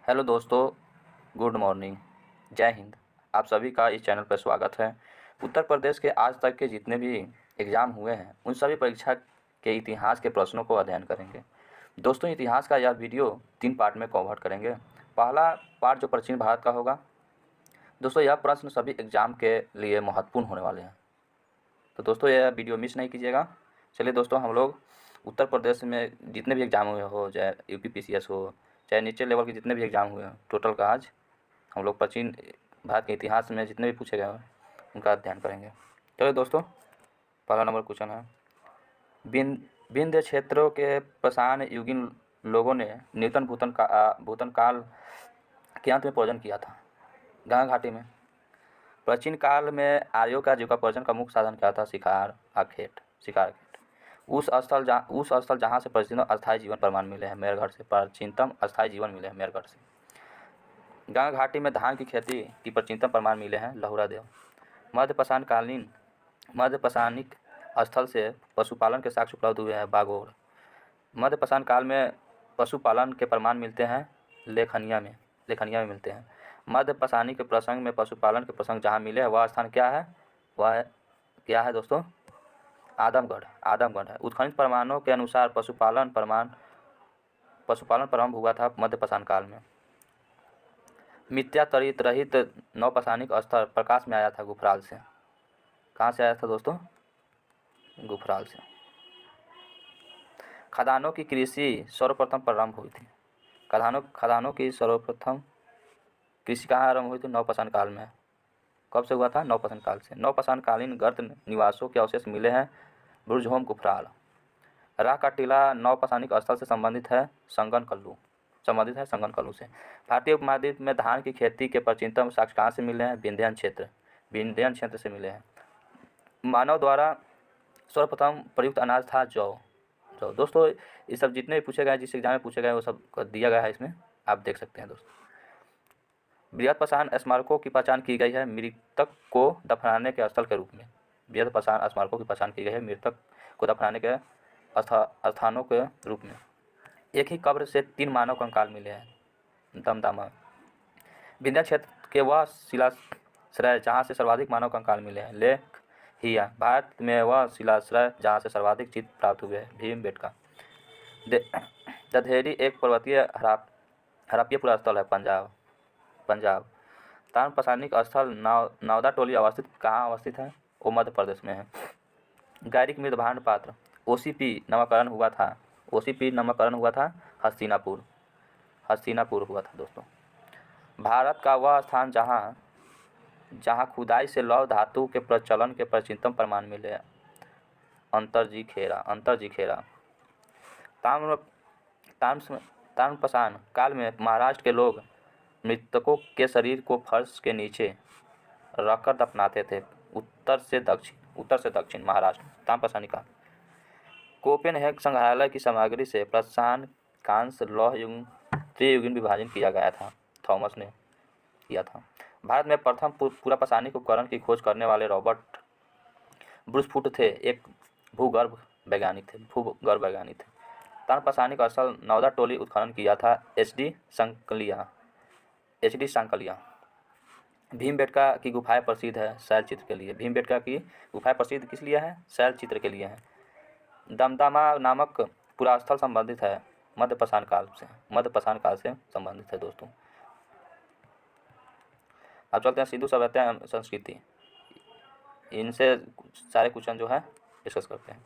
Hello दोस्तों, good morning, जय हिंद। आप सभी का इस चैनल पर स्वागत है। उत्तर प्रदेश के आज तक के जितने भी एग्ज़ाम हुए हैं उन सभी परीक्षा के इतिहास के प्रश्नों को अध्ययन करेंगे। दोस्तों, इतिहास का यह वीडियो 3 पार्ट में कवर करेंगे। पहला पार्ट जो प्राचीन भारत का होगा। दोस्तों, यह प्रश्न सभी एग्ज़ाम के लिए महत्वपूर्ण होने वाले हैं, तो दोस्तों यह वीडियो मिस नहीं कीजिएगा। चलिए दोस्तों, हम लोग उत्तर प्रदेश में जितने भी एग्ज़ाम हुए हो, चाहे यूपीपीसीएस हो, चाहे नीचे लेवल के जितने भी एग्ज़ाम हुए हैं, टोटल का आज हम लोग प्राचीन भारत के इतिहास में जितने भी पूछे गए हैं उनका अध्ययन करेंगे। चलिए दोस्तों, पहला नंबर क्वेश्चन है, विंध्य क्षेत्रों के पाषाण युगीन लोगों ने न्यूनतम भूतन काल के अंत में भोजन किया था। गंगा घाटी में प्राचीन काल में आर्यों का जीविकोपार्जन का मुख्य साधन क्या था? शिकार खेत। उस स्थल जहाँ से प्राचीनतम अस्थायी जीवन प्रमाण मिले हैं, मेरगढ़ से। प्राचीनतम अस्थायी जीवन मिले हैं मेरगढ़ से। गंगा घाटी में धान की खेती की प्राचीनतम प्रमाण मिले हैं, लहुरा देव। मध्य पाषाणिक स्थल से पशुपालन के साक्ष्य उपलब्ध हुए हैं, बागोर। मध्य पाषाण काल में पशुपालन के प्रमाण मिलते हैं, लेखनिया में मिलते हैं। मध्य पाषाणिक के प्रसंग में पशुपालन के प्रसंग जहाँ मिले हैं वह स्थान क्या है? वह क्या है दोस्तों? आदमगढ़ है। उत्खनित प्रमाणों के अनुसार पशुपालन प्रारंभ हुआ था मध्य पाषाण काल में। मिथ्या तड़ित रहित नवपाषाणिक स्तर प्रकाश में आया था गुफराल से। कहाँ से आया था दोस्तों? गुफराल से। खदानों की कृषि सर्वप्रथम प्रारंभ हुई थी। खदानों की सर्वप्रथम कृषि कहाँ आरंभ हुई थी? नवपाषाण काल में। कब से हुआ था? नवपाषाण काल से। नवपाषाण कालीन गर्त निवासों के अवशेष मिले हैं, बुर्जहोम, गुफराल। राह का टीला नवपाषाणिक स्थल से संबंधित है, संगन कल्लू से। भारतीय उपमहाद्वीप में धान की खेती के प्राचीनतम साक्ष्य कहाँ से मिले हैं? विंध्यान क्षेत्र से मिले हैं। मानव द्वारा सर्वप्रथम प्रयुक्त अनाज था जौ। दोस्तों, ये सब जितने भी पूछे गए, जिस एग्जाम में पूछे गए, वो सब दिया गया है इसमें, आप देख सकते हैं दोस्तों। बृहद पाषाण स्मारकों की पहचान की गई है मृतक को दफनाने के स्थल के रूप में। बृहद पाषाण स्मारकों की पहचान की गई है मृतक को दफनाने के स्थानों के रूप में। एक ही कब्र से 3 मानव कंकाल मिले हैं, दमदमा। विंध्य क्षेत्र के वह शिलाश्रय जहाँ से सर्वाधिक मानव कंकाल मिले हैं, लेख हिया। भारत में वह शिलाश्रय जहाँ से सर्वाधिक चित्र प्राप्त हुए हैं, भीमबेटका। दधेरी एक पर्वतीय हड़प्पीय पुरास्थल है, पंजाब। ताम्रपाषाणिक स्थल नौदा टोली कहाँ अवस्थित है? वो मध्य प्रदेश में है। गैरिक मृद भांड पात्र ओसीपी नामकरण हुआ था हस्तिनापुर हुआ था दोस्तों। भारत का वह स्थान जहाँ खुदाई से लौह धातु के प्रचलन के प्राचीनतम प्रमाण मिले हैं, अंतरजी खेरा। ताम्रपाषाण काल में महाराष्ट्र के लोग मृतकों के शरीर को फर्श के नीचे रखकर दफनाते थे। उत्तर से दक्षिण महाराष्ट्र, ताम्रपाषाणी काल। कोपेनहेग संग्रहालय की सामग्री से पाषाण, कांस्य, लौह युग त्रियुगीन विभाजन किया गया था, थॉमस ने किया था। भारत में प्रथम पूरा पाषाणिक उपकरण की खोज करने वाले रॉबर्ट ब्रूसफुट थे, एक भूगर्भ वैज्ञानिक थे। ताम्रपाषाणिक स्थल नौदा टोली उत्खनन किया था, एच.डी. सांकलिया। भीमबेटका की गुफाएं प्रसिद्ध है शैल चित्र के लिए। भीमबेटका की गुफाएं प्रसिद्ध किस लिए है? शैल चित्र के लिए है। दमदमा नामक पुरास्थल संबंधित है मध्य पाषाण काल से संबंधित है दोस्तों। अब चलते हैं सिंधु सभ्यता एवं संस्कृति। इनसे सारे क्वेश्चन जो है डिस्कस करते हैं।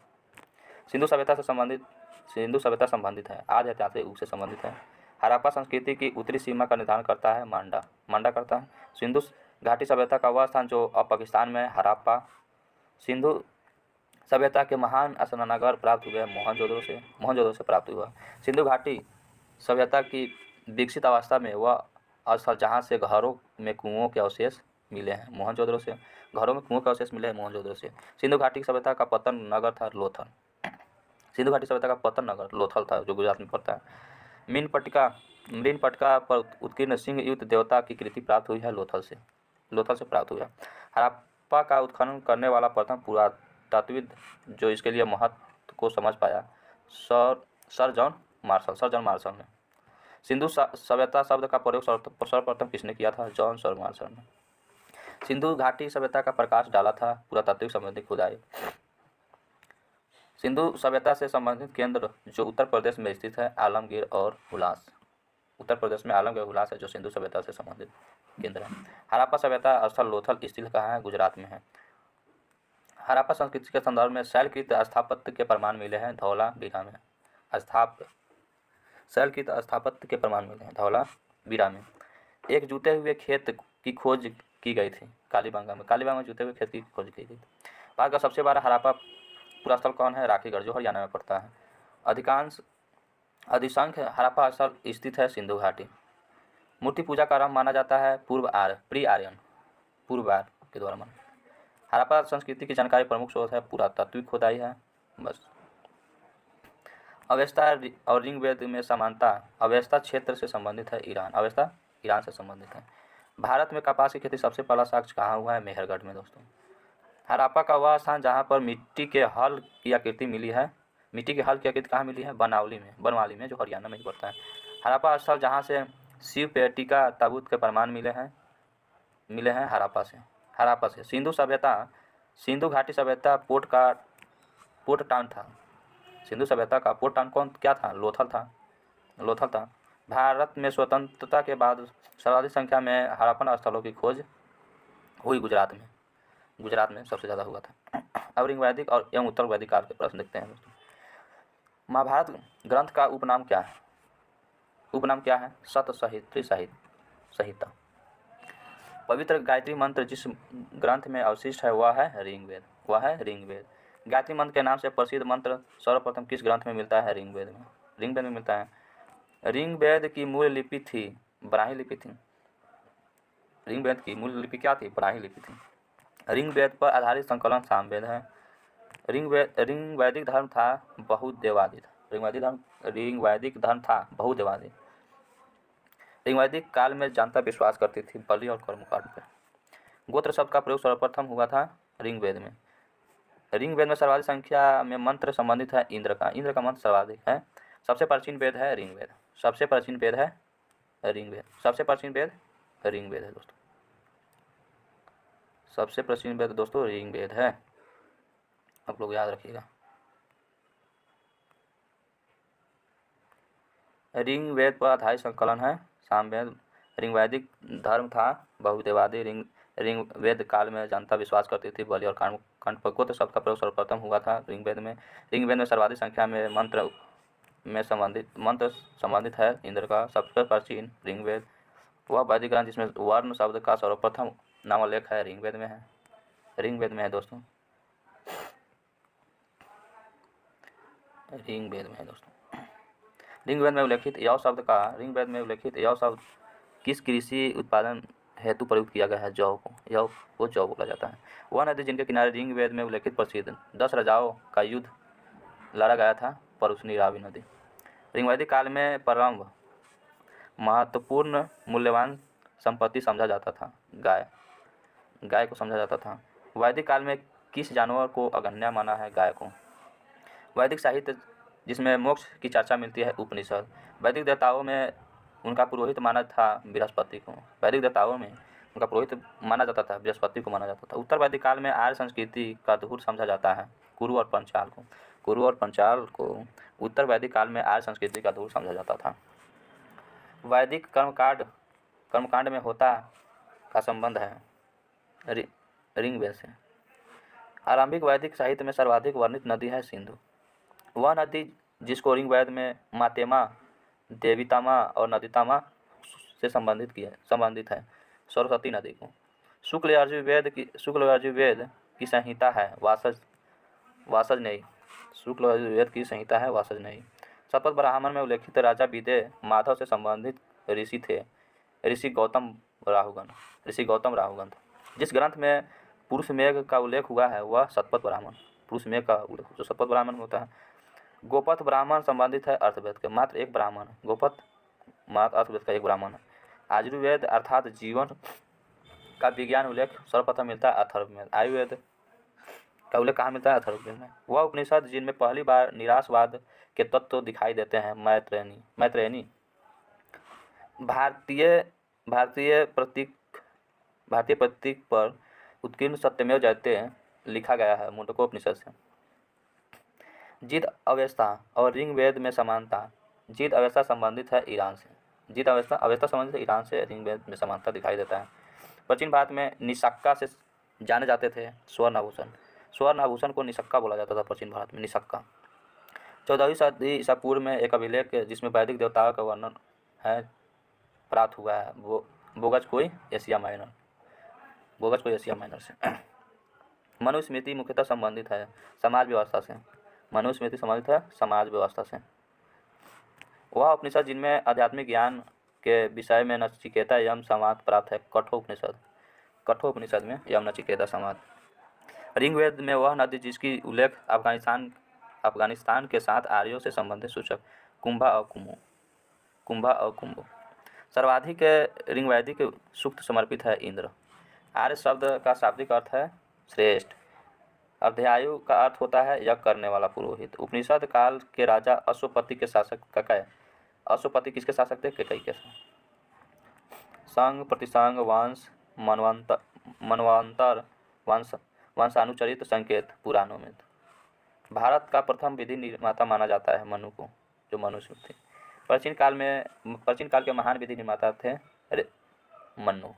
सिंधु सभ्यता संबंधित है, आदि ऐतिहासिक युग से संबंधित है। हड़प्पा संस्कृति की उत्तरी सीमा का निर्धारण करता है मांडा करता है। सिंधु घाटी सभ्यता का वह स्थान जो अब पाकिस्तान में है, हड़प्पा। सिंधु सभ्यता के महान स्नानागार प्राप्त हुए मोहनजोदड़ो से प्राप्त हुआ। सिंधु घाटी सभ्यता की विकसित अवस्था में वह स्थल जहाँ से घरों में कुओं के अवशेष मिले हैं, मोहनजोदड़ो से। सिंधु घाटी सभ्यता का पतन नगर था लोथल। था, जो गुजरात में पड़ता है। मृनपटका पर उत्कीर्ण सिंह युक्त देवता की कृति प्राप्त हुई है, लोथल से प्राप्त हुआ। हड़प्पा का उत्खनन करने वाला प्रथम पुरातत्वविद जो इसके लिए महत्व को समझ पाया, सर जॉन मार्शल ने। सिंधु सभ्यता शब्द का प्रयोग सर्वप्रथम किसने किया था? जॉन शर्मा सर ने। सिंधु घाटी सभ्यता का प्रकाश डाला था पुरातात्विक संबंधी खुदाई। सिंधु सभ्यता से संबंधित केंद्र जो उत्तर प्रदेश में स्थित है, आलमगीर और हुलास। उत्तर प्रदेश में आलमगीर और हुलास है जो सिंधु सभ्यता से संबंधित केंद्र है। हड़प्पा सभ्यता स्थल लोथल स्थित कहाँ है? गुजरात में है। हड़प्पा संस्कृति के संदर्भ में शैलकृत स्थापत्य के प्रमाण मिले हैं धौलावीरा में। शैलकृत स्थापत्य के प्रमाण मिले हैं धौलावीरा में। एक जूते हुए खेत की खोज की गई थी कालीबंगा में। कालीबंगा में जूते हुए खेत की खोज की गई थी। भारत का सबसे बड़ा हड़प्पा पुरास्थल कौन है? राखीगढ़, जो हरियाणा में पड़ता है। अधिसंख्य हड़प्पा स्थल स्थित है सिंधु घाटी। मूर्ति पूजा का आरंभ माना जाता है प्री आर्यन के द्वारा माना। हड़प्पा संस्कृति की जानकारी प्रमुख स्रोत है पुरातात्विक खुदाई है। बस। अवेस्ता और ऋग्वेद में समानता। अवेस्ता क्षेत्र से संबंधित है ईरान। अवेस्ता ईरान से संबंधित है। भारत में कपास की खेती सबसे पहला साक्ष्य कहाँ हुआ है? मेहरगढ़ में दोस्तों। हड़प्पा का वह स्थान जहाँ पर मिट्टी के हल की आकृति मिली है। मिट्टी के हल की आकृति कहाँ मिली है? बनवाली में, जो हरियाणा में ही पड़ता है। हड़प्पा स्थल जहाँ से शिव पेटिका ताबूत के प्रमाण मिले हैं हड़प्पा से। सिंधु घाटी सभ्यता पोर्ट टाउन था। सिंधु सभ्यता का पोर्ट टाउन क्या था? लोथल था। भारत में स्वतंत्रता के बाद सर्वाधिक संख्या में हड़प्पन स्थलों की खोज हुई गुजरात में सबसे ज़्यादा हुआ था। अब ऋग्वैदिक और एवं उत्तर वैदिक काल के प्रश्न देखते हैं दोस्तों। महाभारत ग्रंथ का उपनाम क्या है? सतसहित्री संहिता। पवित्र गायत्री मंत्र जिस ग्रंथ में अवशिष्ट है वह है ऋग्वेद। गायत्री मंत्र के नाम से प्रसिद्ध मंत्र सर्वप्रथम किस ग्रंथ में मिलता है? ऋग्वेद में मिलता है। ऋग्वेद की मूल लिपि थी ब्राह्मी लिपि थी। ऋग्वेद की मूल लिपि क्या थी? ब्राह्मी लिपि थी। ऋग्वेद पर आधारित संकलन सामवेद है। ऋग्वैदिक धर्म था बहुदेवादित। ऋग्वैदिक काल में जनता विश्वास करती थी बलि और कर्मकांड पर। गोत्र शब्द का प्रयोग सर्वप्रथम हुआ था ऋग्वेद में। ऋग्वेद में सर्वाधिक संख्या में मंत्र संबंधित है इंद्र का मंत्र सर्वाधिक है। सबसे प्राचीन वेद है ऋग्वेद। सबसे प्राचीन वेद है दोस्तों। सबसे प्राचीन वेद दोस्तों ऋग्वेद है, आप लोग याद रखिएगा। ऋग्वेद पर आधारित संकलन है सामवेद। ऋग्वैदिक धर्म था बहुदेवादी। ऋग्वेद काल में जनता विश्वास करती थी बलि और कर्मकांड पर। गोत्र शब्द का प्रयोग सर्वप्रथम हुआ था ऋग्वेद में। ऋग्वेद में सर्वाधिक संख्या में मंत्र संबंधित है इंद्र का। सबसे प्राचीन ऋग्वेद वह वैदिक ग्रंथ जिसमें वर्ण शब्द का सर्वप्रथम नामोल्लेख है ऋग्वेद में है दोस्तों। ऋग्वेद में उल्लेखित यव शब्द किस कृषि उत्पादन हेतु प्रयुक्त किया गया है? जौ को जौ बोला जाता है। वह नदी जिनके किनारे ऋग्वेद में उल्लेखित प्रसिद्ध 10 राजाओं का युद्ध लड़ा गया था परुशनी रावी नदी। ऋग्वैदिक काल में प्रारंभ महत्वपूर्ण मूल्यवान संपत्ति समझा जाता था गाय को समझा जाता था। वैदिक काल में किस जानवर को अगण्य माना है? गाय को। वैदिक साहित्य जिसमें मोक्ष की चर्चा मिलती है उपनिषद। वैदिक देवताओं में उनका पुरोहित माना था बृहस्पति को। माना जाता था। उत्तर वैदिक काल में आर्य संस्कृति का धूर समझा जाता है कुरु और पंचाल को उत्तर वैदिक काल में आर्य संस्कृति का धूर समझा जाता था। वैदिक कर्मकांड में होता का संबंध है ऋग्वेद से। आरंभिक वैदिक साहित्य में सर्वाधिक वर्णित नदी है सिंधु। वह नदी जिसको ऋग्वेद में मातेमा, देवीतामा और नदीतामा से संबंधित है सरस्वती नदी को। शुक्ल यजुर्वेद की संहिता है वासजनेयी। शतपथ ब्राह्मण में उल्लेखित राजा विदेह माधव से संबंधित ऋषि थे ऋषि गौतम राहुगंध। जिस ग्रंथ में पुरुष मेघ का उल्लेख हुआ है वह शतपथ ब्राह्मण। पुरुष मेघ का उल्लेख जो शतपथ ब्राह्मण होता है। गोपथ ब्राह्मण संबंधित है अर्थवेद के। मात्र एक ब्राह्मण अर्थवेद का एक ब्राह्मण है। आयुर्वेद अर्थात जीवन का विज्ञान उल्लेख सर्वप्रथम मिलता है अथर्ववेद में। आयुर्वेद का उल्लेख कहाँ मिलता है? अथर्ववेद में। वह उपनिषद जिनमें पहली बार निराशवाद के तत्व दिखाई देते हैं मैत्रेयनी। भारतीय भारतीय प्रतीक भारतीय प्रतीक पर उत्कीर्ण सत्यमेव जयते लिखा गया है मुंडकोपनिषद से। जीत अवस्था और ऋग्वेद में समानता। जीत अवस्था संबंधित है ईरान से। जीत अवस्था संबंधित है ईरान से, ऋग्वेद में समानता दिखाई देता है। प्राचीन भारत में निशक्का से जाने जाते थे स्वर्ण आभूषण। स्वर्ण आभूषण को निशक्का बोला जाता था प्राचीन भारत में, निशक्का। 14वीं सदी ईसा पूर्व में एक अभिलेख जिसमें वैदिक देवताओं का वर्णन है प्राप्त हुआ है, वो बोगज कोई एशिया माइनर से। मनुस्मृति मुख्यतः संबंधित है समाज व्यवस्था से। मनुस्मृति संबंधित है समाज व्यवस्था से। वह उपनिषद जिनमें आध्यात्मिक ज्ञान के विषय में नचिकेता एवं संवाद प्राप्त है कठोपनिषद में यम नचिकेता संवाद। ऋग्वेद में वह नदी जिसकी उल्लेख अफगानिस्तान के साथ आर्यों से संबंधित सूचक कुंभा और कुंभो। सर्वाधिक ऋग्वैदिक सूक्त समर्पित है इंद्र। आर्य शब्द का शाब्दिक अर्थ है श्रेष्ठ। अर्धयायु का अर्थ होता है यज्ञ करने वाला पुरोहित। उपनिषद काल के राजा अश्वपति के शासक ककै। अश्वपति किसके शासक थे? कैकई के। संघ प्रतिसंघ वंश मनवंतर वंशानुचरित संकेत पुराणों में। भारत का प्रथम विधि निर्माता माना जाता है मनु को, जो मनुष्य थे। प्राचीन काल के महान विधि निर्माता थे मनु।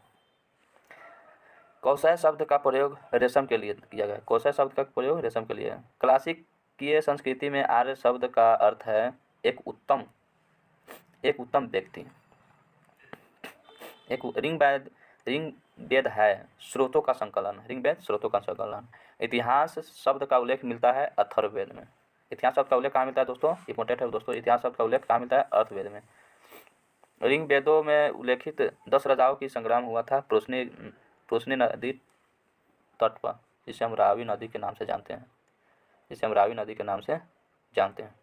कौशय शब्द का प्रयोग रेशम के लिए किया गया। कौशय शब्द का प्रयोग रेशम के लिए। क्लासिकीय संस्कृति में आर्य शब्द का अर्थ है एक उत्तम व्यक्ति। ऋग्वेद है स्रोतों का संकलन। इतिहास शब्द का उल्लेख मिलता है अथर्ववेद में। इतिहास शब्द का उल्लेख कहाँ मिलता है दोस्तों? इंपॉर्टेंट है दोस्तों। इतिहास शब्द का उल्लेख कहाँ मिलता है? अथर्ववेद में। ऋग्वेदों में उल्लेखित 10 राजाओं की संग्राम हुआ था प्रोसनी नदी तट पर, जिसे हम रावी नदी के नाम से जानते हैं।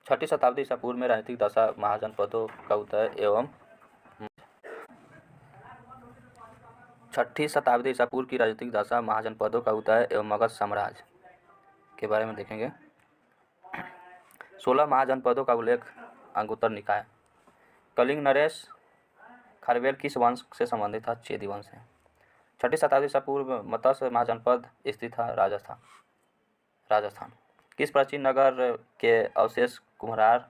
6ठी शताब्दी ईसा पूर्व में राजनीतिक दशा महाजनपदों का उदय एवं 6ठी शताब्दी ईसा पूर्व की राजनीतिक दशा महाजनपदों का उदय एवं मगध साम्राज्य के बारे में देखेंगे। 16 महाजनपदों का उल्लेख अंगुत्तर निकाय। कलिंग नरेश खारवेल किस वंश से संबंधित था? चेदी वंश से। 6ठी शताब्दी ईसा पूर्व मत्स्य महाजनपद स्थित था राजस्थान। किस प्राचीन नगर के अवशेष कुम्हार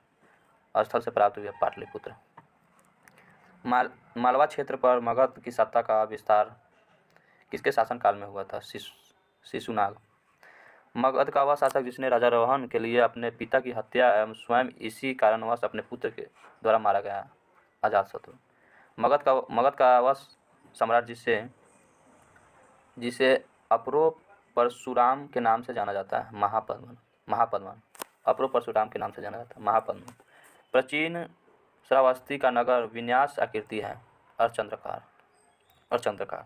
स्थल से प्राप्त हुए? पाटलिपुत्र। मालवा क्षेत्र पर मगध की सत्ता का विस्तार किसके शासनकाल में हुआ था? शिशुनाग। मगध का वह शासक जिसने राजारोहण के लिए अपने पिता की हत्या एवं स्वयं इसी कारणवश अपने पुत्र के द्वारा मारा गया, अजातशत्रु। मगध का वह सम्राट जिसे अपरो परशुराम के नाम से जाना जाता है, महापद्मन। अपरो परशुराम के नाम से जाना जाता है, महापद्मन। प्राचीन श्रावस्ती का नगर विन्यास आकृति है, अर्धचंद्राकार।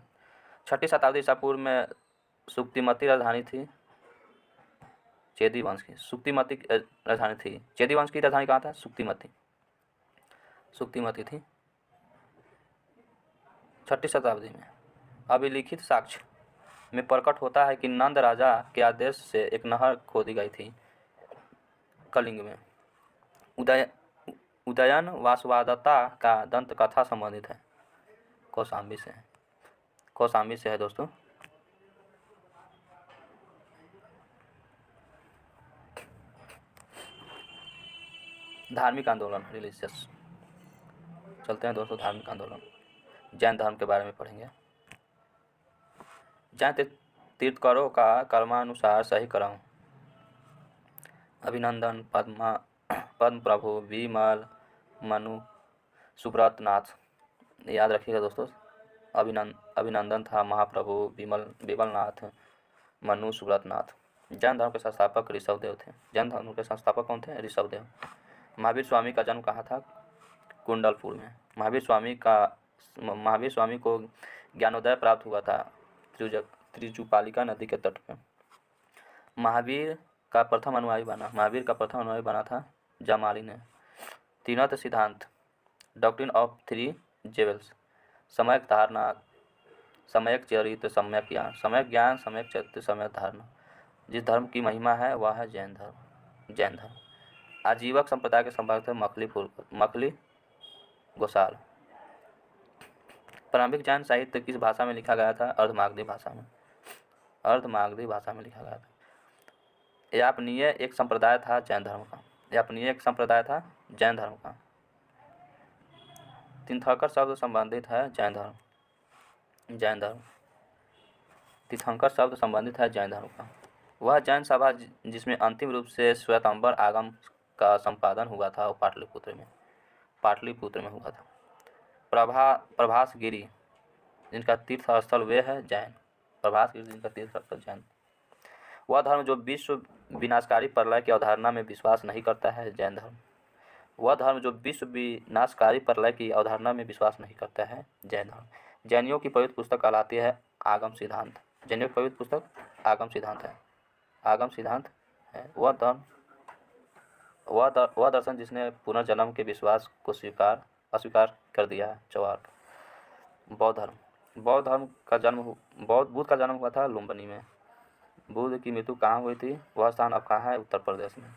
6ठी शताब्दी ईसा पूर्व में सुक्तिमती राजधानी थी चेदी वंश की। चेदी वंश की राजधानी कहाँ था? सुक्तिमती थी 6ठी शताब्दी में। अभिलिखित साक्ष्य में प्रकट होता है कि नंद राजा के आदेश से एक नहर खोदी गई थी कलिंग में। उदयन वासवादता का दंत कथा संबंधित है कौशाम्बी से है दोस्तों। धार्मिक आंदोलन रिलीजियस। चलते हैं दोस्तों धार्मिक आंदोलन। जैन धर्म के बारे में पढ़ेंगे। जैन तीर्थंकरों का कर्मानुसार सही कर्म। अभिनंदन, पद्म प्रभु, विमल, मनु, सुब्रत नाथ। याद रखिएगा दोस्तों, अभिनंदन था महाप्रभु, विमलनाथ, मनु, सुब्रत नाथ। जैन धर्म के संस्थापक ऋषभदेव थे। जैन धर्म के संस्थापक कौन थे? ऋषभदेव। महावीर स्वामी का जन्म कहाँ था? कुंडलपुर में। महावीर स्वामी को ज्ञानोदय प्राप्त हुआ था त्रिजुपालिका नदी के तट पर। महावीर का प्रथम अनुयायी बना था जमाली ने। तीनों सिद्धांत, डॉक्ट्रिन ऑफ 3 जेवल्स, सम्यक धारणा, सम्यक चरित्र, सम्यक ज्ञान, सम्यक चरित्र, सम्यक धारणा। जिस धर्म की महिमा है वह है जैन धर्म। आजीवक संप्रदाय के संपादक थे मखली गोसाल। प्रारंभिक जैन साहित्य किस भाषा में लिखा गया था? अर्धमागधी भाषा में। अर्धमागधी भाषा में लिखा गया था। यापनीय एक संप्रदाय था जैन धर्म का। यापनीय एक संप्रदाय था जैन धर्म का। तीर्थंकर शब्द संबंधित है जैन धर्म। तीर्थंकर शब्द संबंधित है जैन धर्म का। वह जैन सभा जिसमें अंतिम रूप से श्वेतांबर आगम का संपादन हुआ था वो पाटलिपुत्र में हुआ था। प्रभासगिरी जिनका तीर्थ स्थल वे है जैन। प्रभासगिरी जिनका तीर्थ स्थल जैन। वह धर्म जो विश्व विनाशकारी प्रलय की अवधारणा में विश्वास नहीं करता है जैन धर्म। वह धर्म जो विश्व विनाशकारी प्रलय की अवधारणा में विश्वास नहीं करता है जैन धर्म। जैनियों की पवित्र पुस्तक कहलाती है आगम सिद्धांत। जैनियों की पवित्र पुस्तक आगम सिद्धांत है। वह दर्शन जिसने पुनर्जन्म के विश्वास को अस्वीकार कर दिया है। चौहार्क। बौद्ध धर्म का जन्म बुद्ध का जन्म हुआ था लुम्बिनी में। बुद्ध की मृत्यु कहाँ हुई थी? वह स्थान अब कहाँ है? उत्तर प्रदेश में।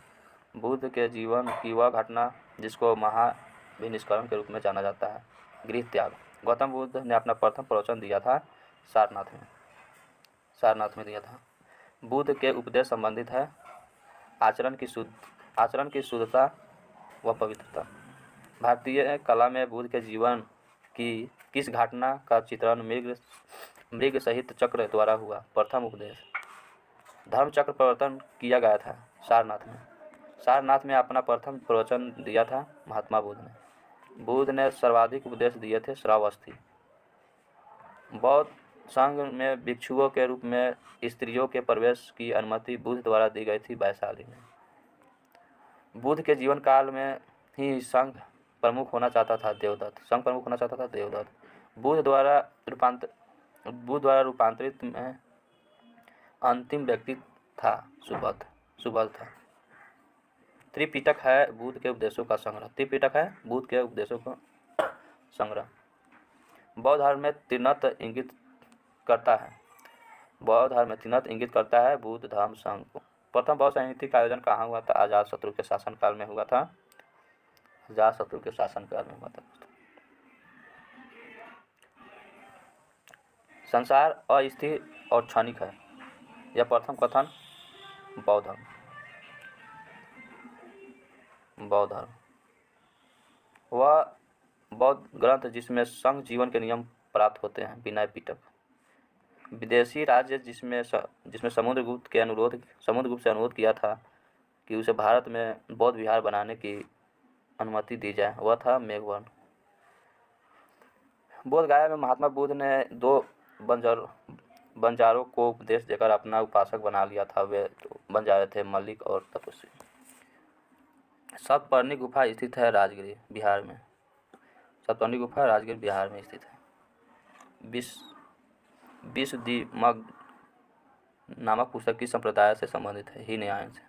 बुद्ध के जीवन की वह घटना जिसको महाविनिष्करण के रूप में जाना जाता है, गृह त्याग। गौतम बुद्ध ने अपना प्रथम प्रवचन दिया था सारनाथ में दिया था। बुद्ध के उपदेश संबंधित है आचरण की शुद्धता व पवित्रता। भारतीय कला में बुद्ध के जीवन की किस घटना का चित्रण मृग सहित चक्र द्वारा हुआ? प्रथम उपदेश। धर्म चक्र प्रवर्तन किया गया था सारनाथ में अपना प्रथम प्रवचन दिया था महात्मा बुद्ध ने। बुद्ध ने सर्वाधिक उपदेश दिए थे श्रावस्ती। बौद्ध संघ में भिक्षुओं के रूप में स्त्रियों के प्रवेश की अनुमति बुद्ध द्वारा दी गई थी वैशाली में। बुद्ध के जीवन काल में ही संघ प्रमुख होना चाहता था देवदत्त। बुद्ध द्वारा रूपांतरित में अंतिम व्यक्ति था सुबल था। त्रिपिटक है बुद्ध के उपदेशों का संग्रह। बौद्ध धर्म में त्रिनत इंगित करता है बुद्ध धर्म संघ को। प्रथम बौद्ध साहित्य का आयोजन कहाँ हुआ था? अजातशत्रु के शासनकाल में हुआ था। संसार अस्थिर और क्षणिक है, यह प्रथम कथन बौद्ध धर्म। वह बौद्ध ग्रंथ जिसमें संघ जीवन के नियम प्राप्त होते हैं, विनय पिटक। विदेशी राज्य जिसमें समुद्रगुप्त से अनुरोध किया था कि उसे भारत में बौद्ध विहार बनाने की अनुमति दी जाए, वह था मेघवर्ण। बोध गया में महात्मा बुद्ध ने 2 बंजारों को उपदेश देकर अपना उपासक बना लिया था। वे 2 बंजारे थे, मलिक और तपस्वी। सप्तपर्णी गुफा स्थित है राजगीर बिहार में। स्थित है। विशुद्धिमग नामक पुस्तक किस संप्रदाय से संबंधित है? हीनयान से।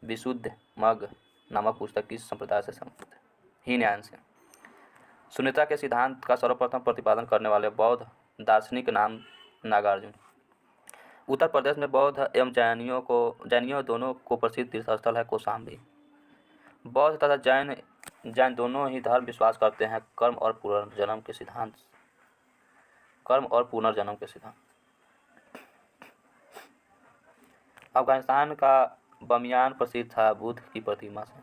विशुद्धिमग नामक पुस्तक किस संप्रदाय से संबंधित है? हीनयान से। शून्यता के सिद्धांत का सर्वप्रथम प्रतिपादन करने वाले बौद्ध दार्शनिक नाम नागार्जुन। उत्तर प्रदेश में बौद्ध एवं जैनियों दोनों को प्रसिद्ध तीर्थस्थल है कौशाम्बी। बौद्ध तथा जैन दोनों ही धर्म विश्वास करते हैं कर्म और पुनर्जन्म के सिद्धांत। अफगानिस्तान का बमियान प्रसिद्ध था बुद्ध की प्रतिमा से।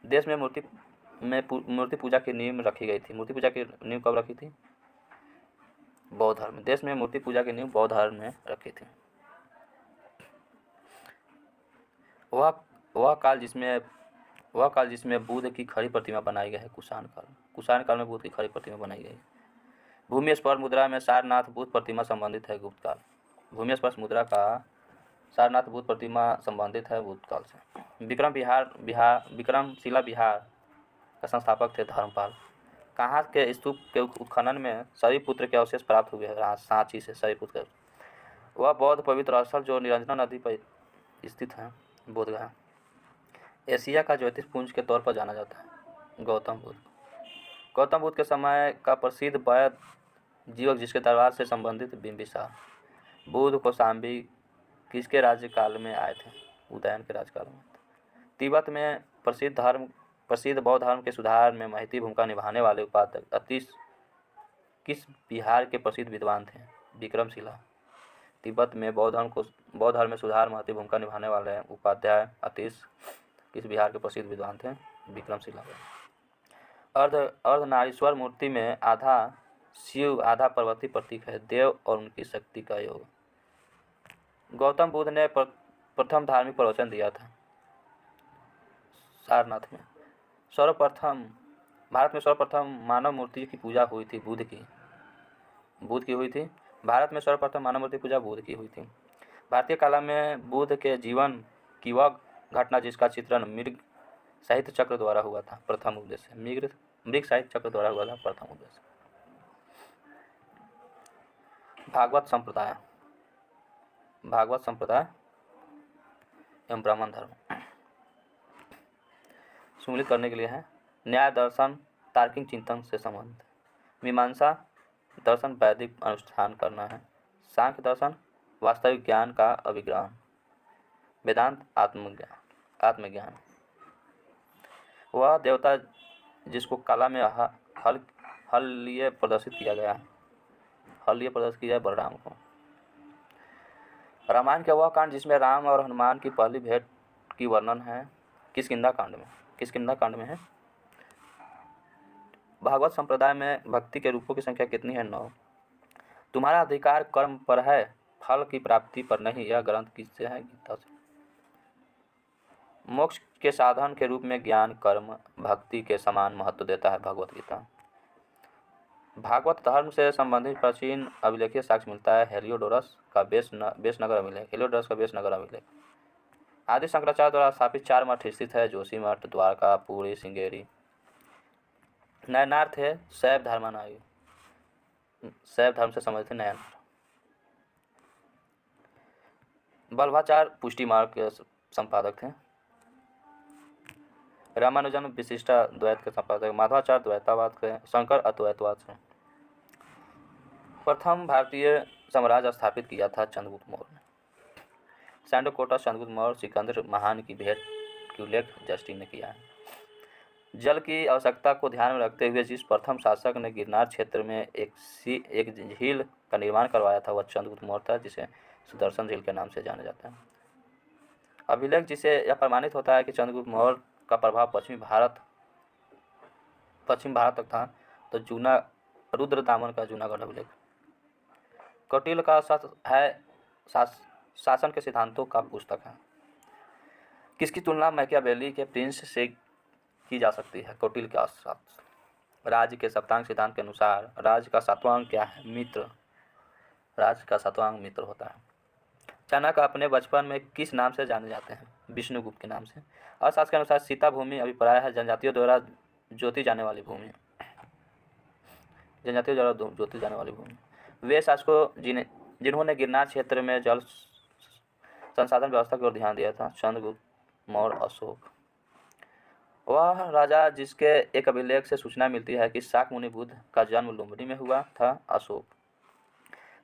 देश में मूर्ति पूजा की नींव रखी गई थी। मूर्ति पूजा की नींव कब रखी थी? बौद्ध धर्म में। देश में मूर्ति पूजा की नींव बौद्ध धर्म में रखी थी। वह काल जिसमें बुद्ध की खड़ी प्रतिमा बनाई गई है कुषाण काल में बुद्ध की खड़ी प्रतिमा बनाई गई है। भूमि स्पर्श मुद्रा में सारनाथ बुद्ध प्रतिमा संबंधित है गुप्त काल। भूमि स्पर्श मुद्रा का सारनाथ बुद्ध प्रतिमा संबंधित है गुप्त काल से। विक्रमशिला बिहार का संस्थापक थे धर्मपाल। कहाँ के स्तूप के उत्खनन में शरीपुत्र के अवशेष प्राप्त हुए हैं? सांची से शरीपुत्र। वह बौद्ध पवित्र स्थल जो निरंजना नदी पर स्थित है बोधगया। एशिया का ज्योतिषपुंज के तौर पर जाना जाता है गौतम बुद्ध के समय का प्रसिद्ध वैद्य जीवक जिसके दरबार से संबंधित बिंबिसार। बुद्ध कौशाम्बी किसके राज्यकाल में आए थे? उदयन के राज्यकाल में। तिब्बत में प्रसिद्ध बौद्ध धर्म के सुधार में महती भूमिका निभाने वाले उपाध्याय अतीश किस बिहार के प्रसिद्ध विद्वान थे? विक्रमशिला। तिब्बत में बौद्ध धर्म में सुधार महती भूमिका निभाने वाले उपाध्याय अतीश किस बिहार के प्रसिद्ध विद्वान थे? विक्रमशिला। अर्धनारीश्वर मूर्ति में आधा शिव आधा पार्वती प्रतीक है। देव और उनकी शक्ति का योग। गौतम बुद्ध ने प्रथम धार्मिक प्रवचन दिया था सारनाथ में। भारत में सर्वप्रथम मानव मूर्ति की पूजा हुई थी बुद्ध की हुई थी। भारत में सर्वप्रथम मानव मूर्ति पूजा बुद्ध की हुई थी। भारतीय कला में बुद्ध के जीवन की वह घटना जिसका चित्रण मृग साहित्य चक्र द्वारा हुआ था प्रथम उद्देश्य। मृग साहित्य चक्र द्वारा हुआ था प्रथम उद्देश्य। भागवत संप्रदाय एवं ब्राह्मण धर्म सम्मिलित करने के लिए है। न्याय दर्शन तार्किक चिंतन से संबंध। मीमांसा दर्शन वैदिक अनुष्ठान करना है। सांख्य दर्शन वास्तविक ज्ञान का अभिग्रहण। वेदांत आत्मज्ञान। वह देवता जिसको कला में हल लिए प्रदर्शित किया गया बलराम को। रामायण का वह कांड जिसमें राम और हनुमान की पहली भेंट की वर्णन है किष्किंधा कांड में है। भागवत संप्रदाय में भक्ति के रूपों की संख्या कितनी है? 9। तुम्हारा अधिकार कर्म पर है, फल की प्राप्ति पर नहीं। यह ग्रंथ किससे है? गीता से। मोक्ष के साधन के रूप में ज्ञान कर्म भक्ति के समान महत्व देता है भगवत गीता। भागवत धर्म से संबंधित प्राचीन अभिलेखीय साक्ष्य मिलता है हेलियोडोरस का बेसनगर अभिलेख। आदि शंकराचार्य द्वारा स्थापित 4 मठ स्थित है। जोशी मठ, द्वारका, पुरी, श्रृंगेरी। नयनार्थ है शैव धर्म से संबंधित नयनार्थ। बल्भाचार्य पुष्टि मार्ग के संपादक थे। रामानुजन विशिष्टा द्वैत के संपादक। माधवाचार्य द्वैतवाद के। शंकर अद्वैतवाद से। प्रथम भारतीय साम्राज्य स्थापित किया था चंद्रगुप्त मौर्य ने। सैंडोकोटा चंद्रगुप्त मौर्य सिकंदर महान की भेंट की उल्लेख जस्टिन ने किया है। जल की आवश्यकता को ध्यान में रखते हुए जिस प्रथम शासक ने गिरनार क्षेत्र में एक झील का निर्माण करवाया था वह चंद्रगुप्त मौर्य था, जिसे सुदर्शन झील के नाम से जाना जाता है। अभिलेख जिसे यह प्रमाणित होता है कि चंद्रगुप्त मौर्य का प्रभाव पश्चिम भारत तक था, तो रुद्रदामन का जूनागढ़ अभिलेख। कौटिल्य का शासन के सिद्धांतों का पुस्तक है। किसकी तुलना मैकियावेली के प्रिंस से की जा सकती है? कौटिल्य के साथ। राज्य के सप्तांग सिद्धांत के अनुसार राज्य का 7वां अंग क्या है? मित्र। राज्य का 7वां अंग मित्र होता है। चाणक्य अपने बचपन में किस नाम से जाने जाते हैं? विष्णुगुप्त के नाम से। अर्थशास्त्र के अनुसार सीता भूमि अभिप्राय है जनजातियों द्वारा जोती जाने वाली भूमि। वे शासकों जिन्होंने गिरनार क्षेत्र में जल संसाधन व्यवस्था की ओर ध्यान दिया था? चंद्रगुप्त मौर्य, अशोक। वह राजा जिसके एक अभिलेख से सूचना मिलती है कि शाक्य मुनि बुद्ध का जन्म लुम्बिनी में हुआ था? अशोक।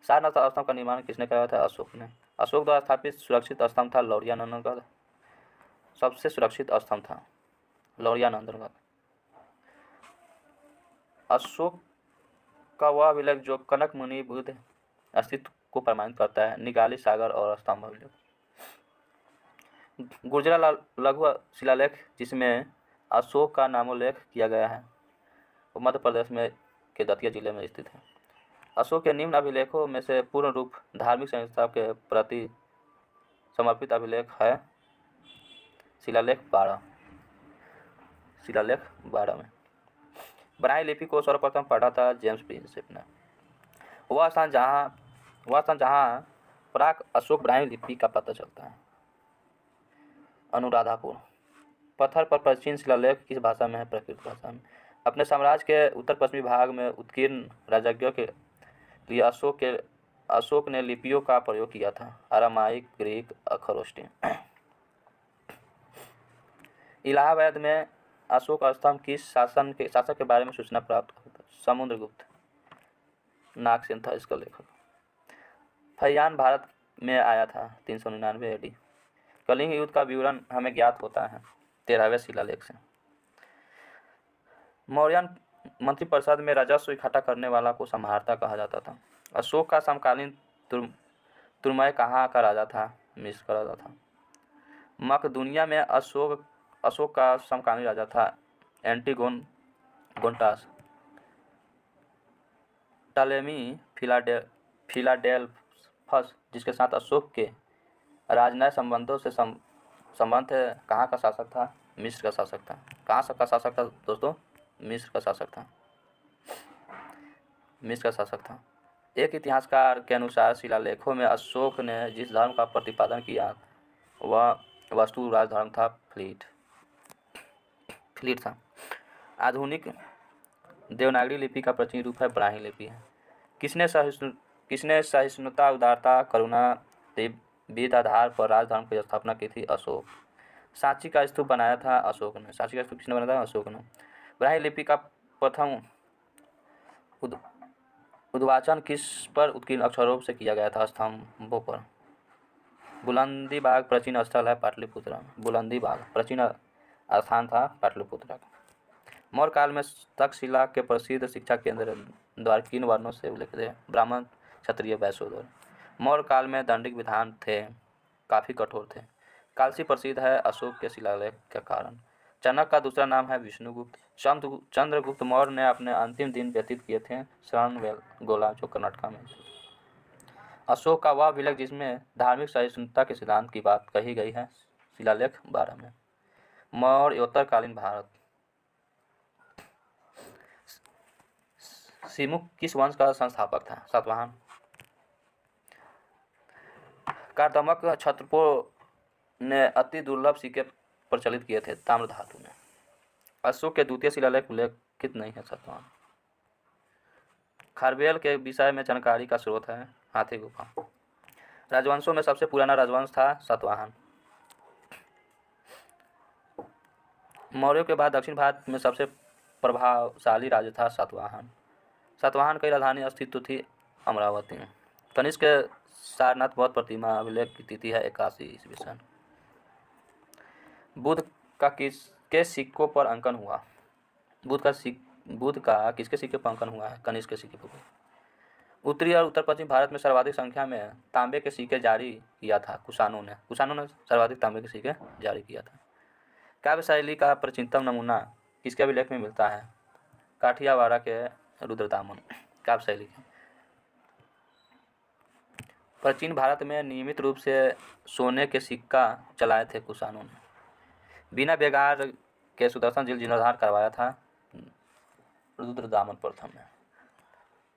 सारनाथ स्तंभ का निर्माण किसने कराया था? अशोक ने। अशोक द्वारा स्थापित सुरक्षित स्तंभ था लौरियानंदगढ़। सबसे सुरक्षित स्तंभ था लौरियानंदगढ़। अशोक का वह अभिलेख जो कनक मुनि बुद्ध अस्तित्व को प्रमाणित करता है निगाली सागर और स्तंभ अभिलेख। गुर्जरा लघु शिलालेख जिसमें अशोक का नामोल्लेख किया गया है वो मध्य प्रदेश में के दतिया जिले में स्थित है। अशोक के निम्न अभिलेखों में से पूर्ण रूप धार्मिक संस्था के प्रति समर्पित अभिलेख है शिलालेख 12 में। ब्राह्मी लिपि को सर्वप्रथम पढ़ा था जेम्स प्रिंसेप ने। वह स्थान जहाँ प्राक अशोक ब्राह्मी लिपि का पता चलता है। अनुराधापुर। पत्थर पर प्राचीन शिलालेख किस भाषा में है? प्राकृत भाषा में। अपने साम्राज्य के उत्तर पश्चिमी भाग में उत्कीर्ण राजज्ञों के लिए अशोक ने लिपियों का प्रयोग किया था अरामाइक, ग्रीक, खरोष्टी। इलाहाबाद में अशोक स्तंभ किस शासक के बारे में सूचना प्राप्त होता? समुद्रगुप्त। नागसेन था इसका लेखक। फैयान भारत में आया था 399 AD। कलिंग युद्ध का विवरण हमें ज्ञात होता है। 13वें शिलालेख से। मौर्य मंत्रिपरिषद में राजस्व इकट्ठा करने वाला को सम्राट कहा जाता था। अशोक का समकालीन तुर्मय कहाँ का राजा था? मिस्र का राजा था। मकदूनिया में अशोक का समकालीन राजा था एंटिगोनटास। टलेमी फिलाडेल्फस, जिसके साथ अशोक के राजनयिक संबंधों से संबंध है, कहाँ का शासक था? मिस्र का शासक था। कहाँ का शासक था दोस्तों? मिस्र का शासक था। मिस्र का शासक था। एक इतिहासकार के अनुसार शिलालेखों में अशोक ने जिस धर्म का प्रतिपादन किया वह वस्तु राज धर्म था, फ्लीट था। आधुनिक देवनागरी लिपि का प्राचीन रूप है ब्राह्मी लिपि है। किसने सहिष्णुता, उदारता, करुणा, विविध आधार पर राजधर्म की स्थापना की थी? अशोक। सांची का स्तूप बनाया था अशोक ने। सांची का स्तूप किसने बनाया था? अशोक ने। ब्राह्मी लिपि का प्रथम उद्वाचन किस पर उत्कीर्ण अक्षरों से किया गया था? स्तंभों पर। बुलंदी बाग प्राचीन स्थल है पाटलिपुत्र। बुलंदी बाग प्राचीन स्थान था पाटलिपुत्र। मौर्य काल में तक्षशिला के प्रसिद्ध शिक्षा केंद्र द्वार किन वर्णों से उल्लेखित है? ब्राह्मण, क्षत्रिय, वैश्य, शूद्र। मौर्य काल में दंडिक विधान थे, काफ़ी कठोर थे। कालसी प्रसिद्ध है अशोक के शिलालेख के कारण। चाणक्य का दूसरा नाम है विष्णुगुप्त। चंद्रगुप्त मौर्य ने अपने अंतिम दिन व्यतीत किए थे श्रवणबेलगोला, जो कर्नाटक में। अशोक का वह अभिलेख जिसमें धार्मिक सहिष्णुता के सिद्धांत की बात कही गई है, शिलालेख 12 में। मौर्योत्तरकालीन भारत। सिमुक किस वंश का संस्थापक था? सातवाहन। कार्दमक क्षत्रपों ने अति दुर्लभ सिक्के प्रचलित किए थे ताम्र धातु में। अशोक के द्वितीय शिलालेख उल्लेखित नहीं है। सातवाहन। खारवेल के विषय में जानकारी का स्रोत है हाथी गुफा। राजवंशों में सबसे पुराना राजवंश था सातवाहन। मौर्यों के बाद दक्षिण भारत में सबसे प्रभावशाली राज्य था सातवाहन। सातवाहन की राजधानी अस्तित्व थी अमरावती। कनिष्क के सारनाथ बौद्ध प्रतिमा अभिलेख की तिथि है 81 ईस्वी सन। बुद्ध का किसके सिक्कों पर अंकन हुआ? बुद्ध का किसके सिक्के पर अंकन हुआ है? कनिष्क के सिक्के पर। उत्तरी और उत्तर पश्चिम भारत में सर्वाधिक संख्या में तांबे के सिक्के जारी किया था कुषाणों ने सर्वाधिक तांबे के सिक्के जारी किया था। काव्य शैली का प्राचीनतम नमूना किसके अभिलेख में मिलता है? काठियावाड़ के रुद्रदामन काव्य शैली के। प्राचीन भारत में नियमित रूप से सोने के सिक्का चलाए थे कुषाणों ने। बिना बेगार के सुदर्शन झील जीर्णोद्धार करवाया था रुद्रदामन प्रथम ने।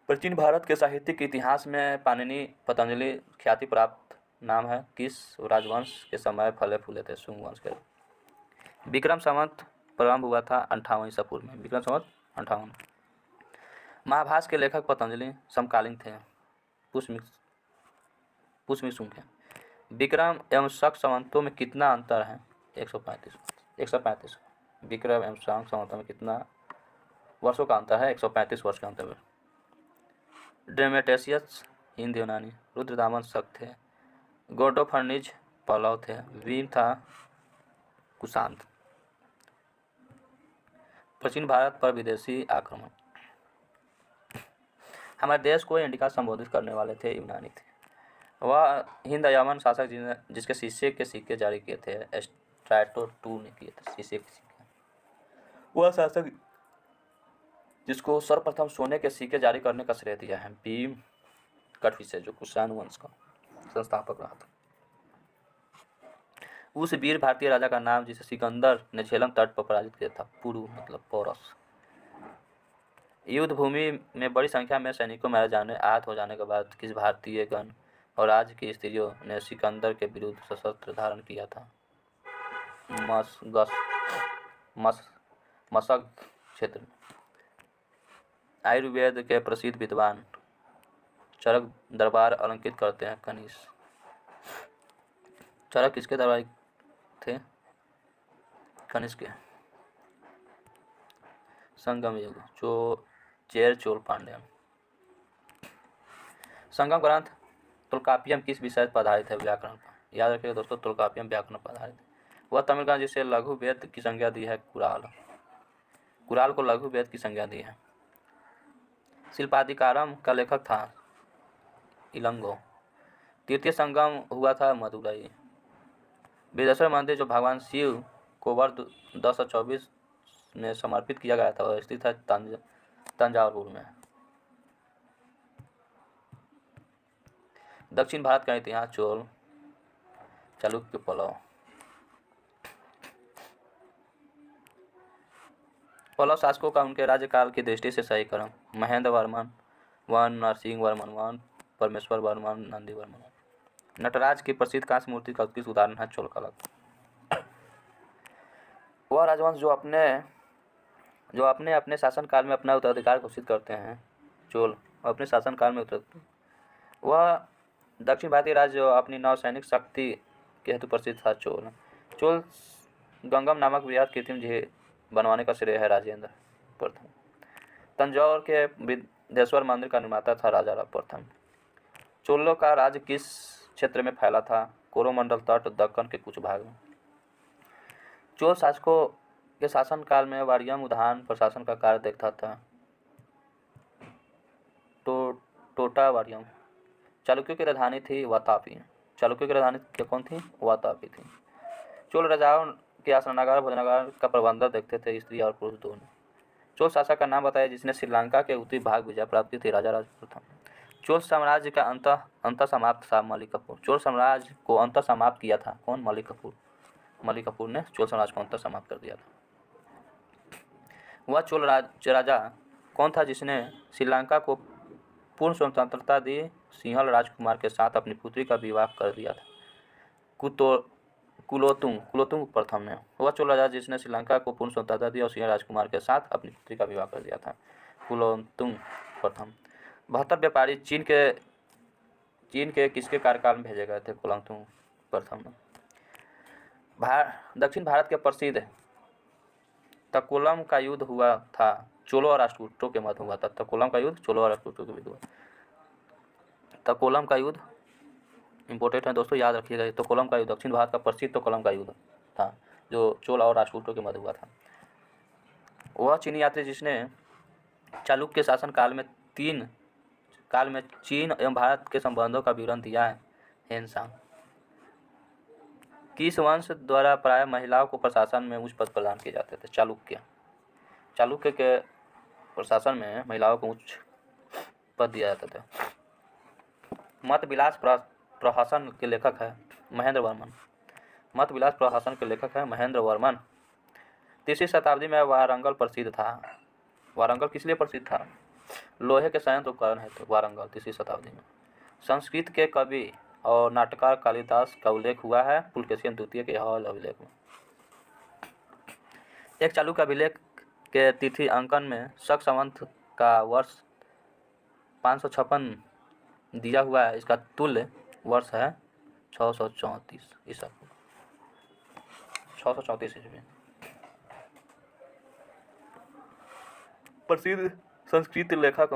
प्राचीन भारत के साहित्यिक इतिहास में पाणिनि पतंजलि ख्याति प्राप्त नाम है। किस राजवंश के समय फले फूले थे? शुंग वंश के। विक्रम संवत प्रारंभ हुआ था 58 ईसा पूर्व में। विक्रम संवत 58। महाभाष्य के लेखक पतंजलि समकालीन थे पुष्यमित्र शुंग के। विक्रम एवं शक संवतों में कितना अंतर है? 135। विक्रम एवं शक संवतों में कितना वर्षों का अंतर है? 135 वर्ष का अंतर। ड्रेमेटेशियस हिंद यूनानी। रुद्रदामन शक थे। गोर्डोफर्निज पल्लव थे। भीम था कुशांत। प्राचीन भारत पर विदेशी आक्रमण। हमारे देश को इंडिका संबोधित करने वाले थे यूनानी थे। वह हिंद यमन शासक जिसके शीशे के सिक्के जारी किए थे स्ट्रैटो II ने किए थे शीशे के सिक्के। वह शासक जिसको सर्वप्रथम सोने के सिक्के जारी करने का श्रेय दिया है भीम कटफिसे, जो कुषाण वंश का संस्थापक रहा था। उस वीर भारतीय राजा का नाम जिसे सिकंदर ने झेलम तट पर पराजित किया था पुरु मतलब पौरस। युद्ध भूमि में बड़ी संख्या में सैनिकों मारे जाने आहत हो जाने के बाद किस भारतीय गण और राज्य की स्त्रियों ने सिकंदर के विरुद्ध सशस्त्र धारण किया था? मशग क्षेत्र में। आयुर्वेद के प्रसिद्ध विद्वान चरक दरबार अलंकृत करते हैं कनिष्क। चरक किसके दरबार थे? कनिष्क के। संगम युग चेर चोल पांड्य। संगम ग्रंथ तोल्कापियम किस विषय पर आधारित है? व्याकरण पर। याद रखिएगा दोस्तों, तोल्कापियम व्याकरण पर आधारित है। वह तमिल का जिसे लघु वेद की संज्ञा दी है कुराल। कुराल को लघु वेद की संज्ञा दी है। शिल्पाधिकारम का लेखक था इलंगो। तृतीय संगम हुआ था मदुरई। बिदेश्वर मंदिर जो भगवान शिव को वर्ष 1024 में समर्पित किया गया था वह स्थित है तंजावुर में। दक्षिण भारत का इतिहास चोल चालुक्य पल्लव। पल्लव शासकों का उनके राज्यकाल की दृष्टि से सही क्रम: महेंद्र वर्मन 1, नरसिंह वर्मन 1, परमेश्वर वर्मन, नंदी वर्मन 1। नटराज की प्रसिद्ध कांस्य मूर्ति का उत्कृष्ट उदाहरण है चोल कलक। वह राजवंश जो अपने अपने शासनकाल में अपना उत्तराधिकार घोषित करते हैं। चोल अपने शासनकाल में वह दक्षिण भारतीय राज्य जो अपनी नौसैनिक शक्ति के हेतु प्रसिद्ध था। चोल गंगम नामक बृहद कृत्रिम झील बनवाने का श्रेय है राजेंद्र प्रथम। तंजौर के बिदेश्वर मंदिर का निर्माता था राजा प्रथम। चोलों का राज्य किस क्षेत्र में फैला था? कोरोमंडल तट, दक्कन के कुछ भाग में। चोल शासकों के शासनकाल में वारियम उद्यान प्रशासन का कार्य देखता था। टोटा वारियम। चालुक्यों की राजधानी थी वातापी। चालुक्यों की राजधानी कौन थी? वातापी थी। चोल राजाओं के आसनागार भोजनागार का प्रबंधन देखते थे, स्त्री और पुरुष दोनों। चोल शासक का नाम बताया जिसने श्रीलंका के उत्तरी भाग विजय प्राप्त की थी? राजा राज प्रथम। चोल साम्राज्य का अंत समाप्त था मलिक कफूर। चोल साम्राज्य को अंत समाप्त किया था कौन? मलिक कफूर। मलिक कफूर ने चोल साम्राज्य को अंत समाप्त कर दिया था। वह चोल राजा कौन था जिसने श्रीलंका को पूर्ण स्वतंत्रता दी? सिंहल राजकुमार के साथ अपनी पुत्री का विवाह कर दिया था कुलोतुंग प्रथम ने। वह चोल राजा जिसने श्रीलंका को पूर्ण स्वतंत्रता दी और सिंहल राजकुमार के साथ अपनी पुत्री का विवाह कर दिया था कुलोतुंग प्रथम। 72 व्यापारी चीन के किसके कार्यकाल में भेजे गए थे? कुलोतुंग प्रथम ने। दक्षिण भारत के प्रसिद्ध तकोलम का युद्ध हुआ था चोलों और राष्ट्रकूटों के मध्य हुआ था। तकोलम का युद्ध चोलों और राष्ट्रकूटों के बीच हुआ। तकोलम का युद्ध इंपॉर्टेंट है दोस्तों, याद रखिएगा। तकोलम का युद्ध दक्षिण भारत का प्रसिद्ध तकोलम का युद्ध था जो चोल और राष्ट्रकूटों के मध्य हुआ था। वह चीनी यात्री जिसने चालुक्य के शासन काल में चीन एवं भारत के संबंधों का विवरण दिया है हेनसांग। किस वंश द्वारा प्रायः महिलाओं को प्रशासन में उच्च पद प्रदान किए जाते थे? चालुक्य के प्रशासन में महिलाओं को उच्च पद दिया जाता था। मत विलास प्रहसन के लेखक है महेंद्र वर्मन। मत विलास प्रहसन के लेखक है महेंद्र वर्मन। 3वीं शताब्दी में वारंगल प्रसिद्ध था। वारंगल किस लिए प्रसिद्ध था? लोहे के संयंत्र उपकरण है तो वारंगल 3वीं शताब्दी में। संस्कृत के कवि और नाटककार कालिदास का उल्लेख हुआ है पुलकेशिन द्वितीय के हॉल अभिलेख में। एक चालुक्य अभिलेख के तिथि अंकन में शक संवत का वर्ष 556 दिया हुआ है। इसका तुल्य वर्ष है 634 ईसा पूर्व। 634 ईस्वी। प्रसिद्ध संस्कृत लेखक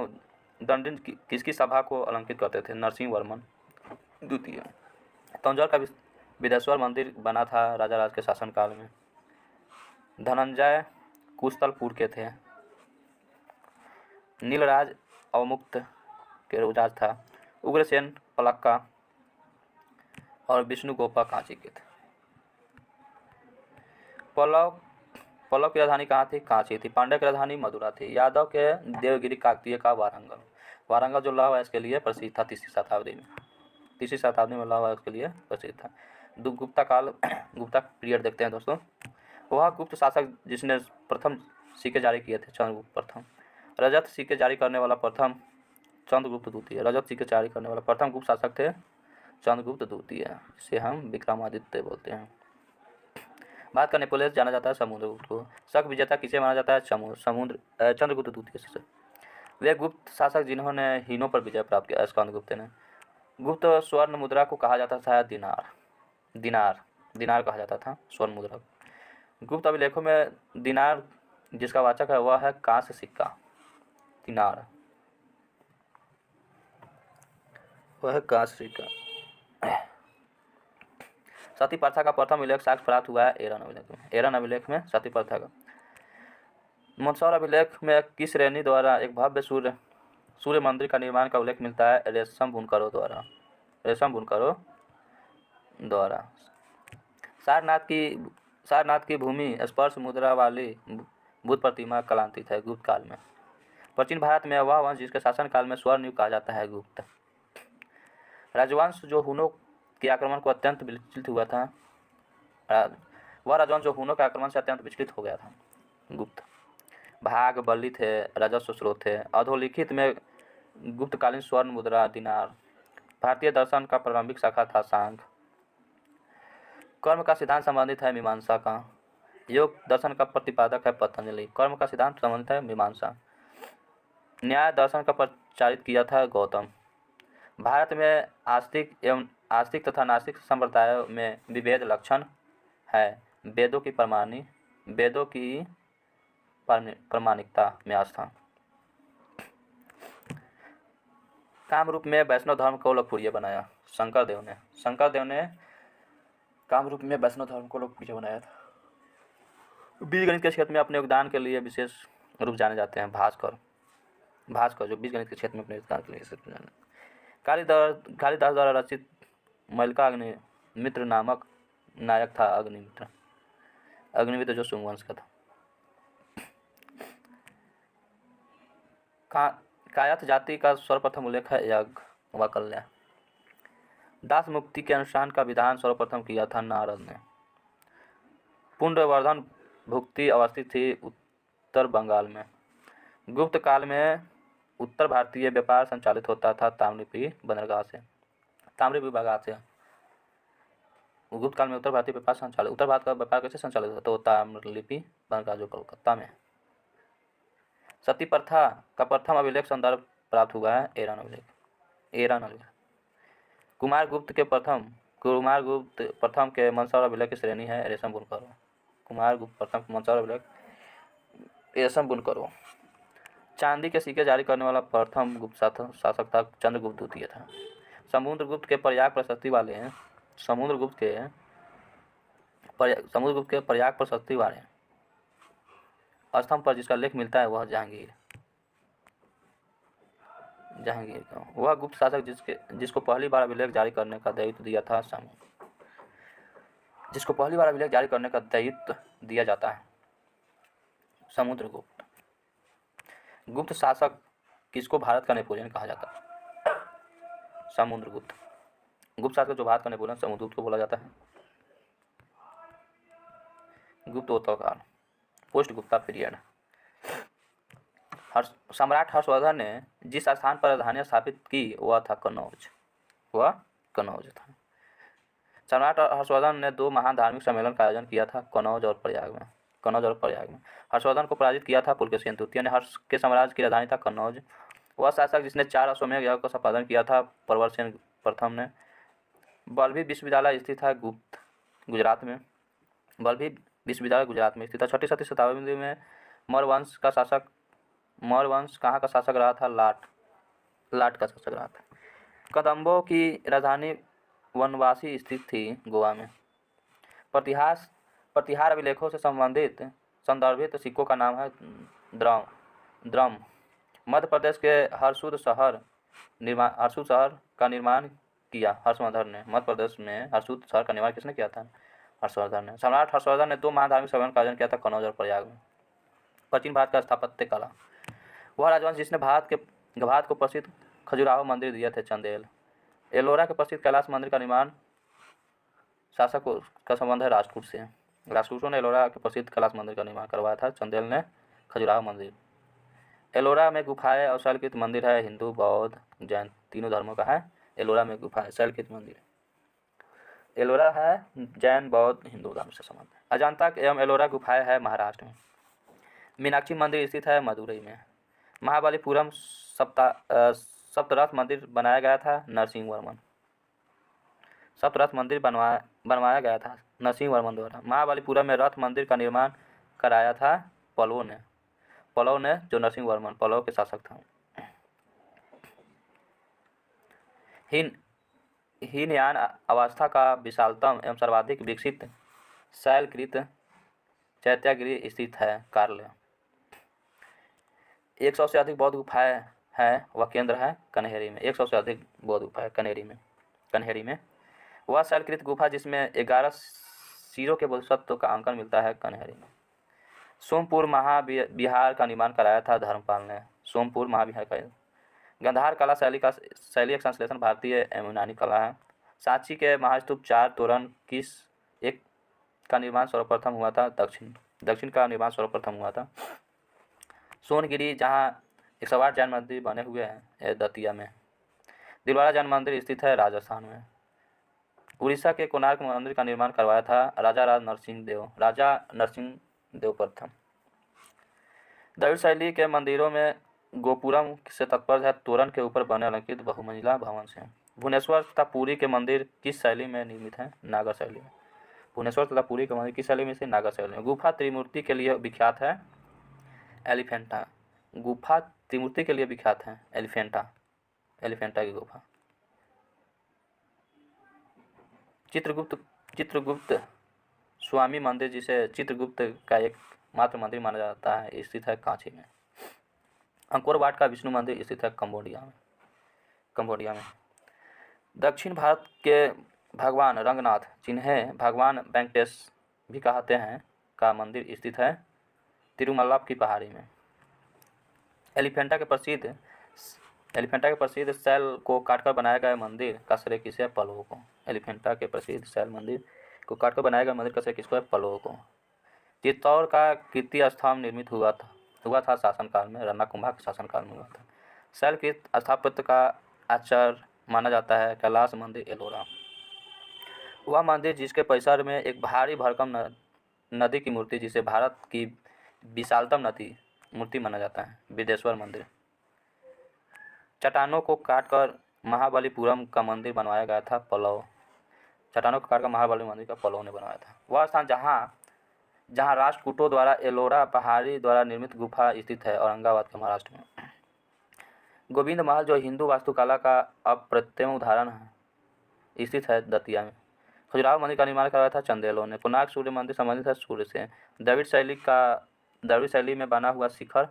दंडिन किसकी सभा को अलंकित करते थे? नरसिंह वर्मन द्वितीय। तंजौर का बिदेश्वर मंदिर बना था राजा राज के शासनकाल में। धनंजय कुशतलपुर के थे। नीलराज अवमुक्त के राज था। उग्रसेन पलक्का और विष्णुगोपा कांची के थे। पल्लव की राजधानी कहाँ थी? कांची थी। पांड्य की राजधानी मदुरा थी। यादव के देवगिरी काकतीय का वारंगल जो लौह अयस्क के लिए प्रसिद्ध था 3वीं शताब्दी में। 3वीं शताब्दी में लौह अयस्क के लिए प्रसिद्ध था। गुप्ता पीरियड देखते हैं दोस्तों। वह गुप्त शासक जिसने प्रथम सिक्के जारी किए थे चंद्रगुप्त प्रथम। रजत सिक्के जारी करने वाला प्रथम चंद्रगुप्त द्वितीय। रजत सिक्के जारी करने वाला प्रथम गुप्त शासक थे चंद्रगुप्त द्वितीय, जिसे हम विक्रमादित्य बोलते हैं। भारत का नेपोलियन जाना जाता है समुद्रगुप्त को। शक विजेता किसे माना जाता है? चंद्रगुप्त द्वितीय से। वे गुप्त शासक जिन्होंने हीनों पर विजय प्राप्त किया स्कंदगुप्त ने। गुप्त स्वर्ण मुद्रा को कहा जाता था दिनार कहा जाता था स्वर्ण मुद्रा। गुप्त अभिलेखों में दिनार जिसका वाचक है वह है कांस्य सिक्का। दिनार वह है कांस्य सिक्का। सती प्रथा का प्रथम उल्लेख साक्ष्य प्राप्त हुआ है एरन अभिलेख में। एरन अभिलेख में सती प्रथा का। मंदसौर अभिलेख में किस श्रेणी द्वारा एक भव्य सूर्य मंदिर का निर्माण का उल्लेख मिलता है? रेशम बुनकरों द्वारा। रेशम बुनकरों द्वारा। सारनाथ की भूमि स्पर्श मुद्रा वाली बुद्ध प्रतिमा कलांकित है गुप्त काल में। प्राचीन भारत में वह वंश जिसके शासन काल में स्वर्ण युग कहा जाता है गुप्त। राजवंश जो हुनों के आक्रमण को अत्यंत विचलित हुआ था, वह राजवंश जो हुनों के आक्रमण से अत्यंत विचलित हो गया था गुप्त। भाग बलि थे, राजस्व स्रोत थे। अधोलिखित में गुप्तकालीन स्वर्ण मुद्रा दिनार। भारतीय दर्शन का प्रारंभिक शाखा था सांख्य। कर्म का सिद्धांत संबंधित है मीमांसा का। योग दर्शन का प्रतिपादक है पतंजलि। कर्म का सिद्धांत संबंधित है मीमांसा। न्याय दर्शन का प्रचारित किया था गौतम। भारत में आस्तिक तथा नास्तिक संप्रदायों में विभेद लक्षण है। वेदों की प्रामाणिकता में आस्था। कामरूप में वैष्णव धर्म को लोकप्रिय बनाया शंकरदेव ने कामरूप में वैष्णव धर्म को लोकप्रिय बनाया था। बीजगणित के क्षेत्र में अपने योगदान के लिए विशेष रूप जाने जाते हैं भास्कर जो बीजगणित के क्षेत्र में अपने योगदान के लिए विशेष जाने। कालिदास द्वारा रचित मल्लिका अग्निमित्र नामक नायक था अग्निमित्र जो सुंगवंश का था। कायस्थ जाति का सर्वप्रथम उल्लेख है यज्ञ व कल्या। दास मुक्ति के अनुष्ठान का विधान सर्वप्रथम किया था नारद ने। पुंडवर्धन भुक्ति अवस्थित थी उत्तर बंगाल में। गुप्त काल में उत्तर भारतीय व्यापार संचालित होता था ताम्रलिपि बंदरगाह से। गुप्त काल में उत्तर भारत का व्यापार कैसे संचालित होता है? ताम्रलिपि बंदरगाह जो कलकत्ता में। सती प्रथा का प्रथम अभिलेख संदर्भ प्राप्त हुआ है एरन अभिलेख। कुमार गुप्त प्रथम के मंदसौर अभिलेख की श्रेणी है रेशम बुनकरों। कुमार गुप्त प्रथम मंदसौर अभिलेख रेशम बुनकरों। चांदी के सिक्के जारी करने वाला प्रथम गुप्त शासक था चंद्रगुप्त द्वितीय था। समुद्रगुप्त के प्रयाग प्रशस्ति वाले स्तंभ पर जिसका लेख मिलता है वह जहांगीर का। वह गुप्त शासक जिसको पहली बार अभिलेख जारी करने का दायित्व दिया जाता है समुद्रगुप्त। गुप्त शासक किसको भारत का नेपोलियन कहा जाता है? समुद्रगुप्त। गुप्त शासक जो भारत का नेपोलियन समुद्रगुप्त को बोला जाता है। गुप्तोत्तर काल पोस्ट गुप्ता पीरियड। सम्राट हर्षवर्धन ने जिस स्थान पर राजधानी स्थापित की वह कन्नौज था। सम्राट हर्षवर्धन ने 2 महान धार्मिक सम्मेलन का आयोजन किया था कन्नौज और प्रयाग में। हर्षवर्धन को पराजित किया था पुलकेशिन तृतीय ने। हर्ष के साम्राज्य की राजधानी था कन्नौज। वह शासक जिसने 4 अश्वमेध यज्ञ का संपादन किया था प्रवरसेन प्रथम ने। बल्लभी विश्वविद्यालय स्थित है गुजरात में। स्थित है। 6ठी शताब्दी में मौर्य वंश कहाँ का शासक रहा था? लाट का शासक रहा था। कदम्बों की राजधानी वनवासी स्थित थी गोवा में। प्रतिहार अभिलेखों से संदर्भित सिक्कों का नाम है द्रम। मध्य प्रदेश के हरसूद शहर का निर्माण किया हर्षवर्धन ने। मध्य प्रदेश में हरसूद शहर का निर्माण किसने किया था? हर्षवर्धन ने। सम्राट हर्षवर्धन ने 2 महान धार्मिक सम्मेलन का आयोजन किया था कन्नौज और प्रयाग में। प्राचीन भारत का स्थापत्य कला। वह राजवंश जिसने भारत को प्रसिद्ध खजुराहो मंदिर दिए थे चंदेल। एलोरा के प्रसिद्ध कैलाश मंदिर का निर्माण शासक का संबंध है राजपूतों ने एलोरा के प्रसिद्ध कैलाश मंदिर का निर्माण करवाया था। चंदेल ने खजुराहो मंदिर। एलोरा में गुफाएं और शैलकृत मंदिर है। हिंदू बौद्ध जैन तीनों धर्मों का है एलोरा में गुफाएं शैलकृत मंदिर। एलोरा है जैन बौद्ध हिंदू धर्म से संबंध। अजंता एवं एलोरा गुफाएं है महाराष्ट्र में। मीनाक्षी मंदिर स्थित है मदुरई में। महाबलीपुरम सप्तरथ मंदिर बनाया गया था नरसिंह वर्मन। बनवाया गया था नरसिंह वर्मन द्वारा। महाबलीपुरम में रथ मंदिर का निर्माण कराया था पल्लव ने जो नरसिंह वर्मन पल्लव के शासक था। हीनयान अवस्था का विशालतम एवं सर्वाधिक विकसित शैलकृत चैत्यागिरी स्थित है। कार्य 100 से अधिक बौद्ध गुफाएं हैं। वह केंद्र है कन्हेरी में। 100 से अधिक बौद्ध गुफाएं कन्हेरी में वह शैलकृत गुफा जिसमें 11 सिरों के बोधिसत्व का अंकन मिलता है कन्हेरी में। सोमपुर महाविहार का निर्माण कराया था धर्मपाल ने। सोमपुर महाविहार का गंधार कला शैली एक संश्लेषण भारतीय एवं यूनानी कला है। सांची के महास्तूप 4 तोरण किस एक का निर्माण सर्वप्रथम हुआ था? दक्षिण का निर्माण सर्वप्रथम हुआ था। सोनगिरी जहाँ 108 जैन मंदिर बने हुए हैं दतिया में। दिलवाड़ा जैन मंदिर स्थित है राजस्थान में। उड़ीसा के कोणार्क मंदिर का निर्माण करवाया था राजा नरसिंह देव प्रथम। द्रविड़ शैली के मंदिरों में गोपुरम से तात्पर्य है तोरण के ऊपर बने अलंकृत बहुमंजिला भवन से। भुवनेश्वर तथा पुरी के मंदिर किस शैली में निर्मित हैं? नागर शैली में। भुवनेश्वर तथा पुरी के मंदिर किस शैली में से? नागर शैली में। गुफा त्रिमूर्ति के लिए विख्यात है एलिफेंटा। गुफा त्रिमूर्ति के लिए विख्यात है एलिफेंटा की गुफा। चित्रगुप्त स्वामी मंदिर जिसे चित्रगुप्त का एक मात्र मंदिर माना जाता है स्थित है कांची में। अंकोर वाट का विष्णु मंदिर स्थित है कंबोडिया में। दक्षिण भारत के भगवान रंगनाथ जिन्हें भगवान वेंकटेश भी कहते हैं का मंदिर स्थित है तिरुमला की पहाड़ी में। एलिफेंटा के प्रसिद्ध शैल को काटकर बनाया गया मंदिर का श्रेय किसे है? पल्लवों को। एलिफेंटा के प्रसिद्ध शैल मंदिर को काटकर बनाया गया मंदिर का श्रेय किसको है? पल्लवों को। चित्तौड़ का कीर्ति स्तंभ निर्मित हुआ था शासनकाल में, रन्ना कुंभा के शासनकाल में हुआ था। शैलकृत स्थापत्य का आचार्य माना जाता है कैलाश मंदिर एलोरा। वह मंदिर जिसके परिसर में एक भारी भरकम नदी की मूर्ति जिसे भारत की विशालतम नदी मूर्ति माना जाता है बिदेश्वर मंदिर। चट्टानों को काटकर महाबलीपुरम का मंदिर बनवाया गया था पल्लव। चट्टानों को काटकर महाबली मंदिर का पल्लव ने बनवाया था। वह स्थान जहाँ राष्ट्रकूटों द्वारा एलोरा पहाड़ी द्वारा निर्मित गुफा स्थित है औरंगाबाद के महाराष्ट्र में। गोविंद महल जो हिंदू वास्तुकला का अप्रतिम उदाहरण है स्थित है दतिया में। खजुराहो मंदिर का निर्माण करवाया था चंदेलों ने। कोणार्क सूर्य मंदिर संबंधित है सूर्य से। द्रविड़ शैली में बना हुआ शिखर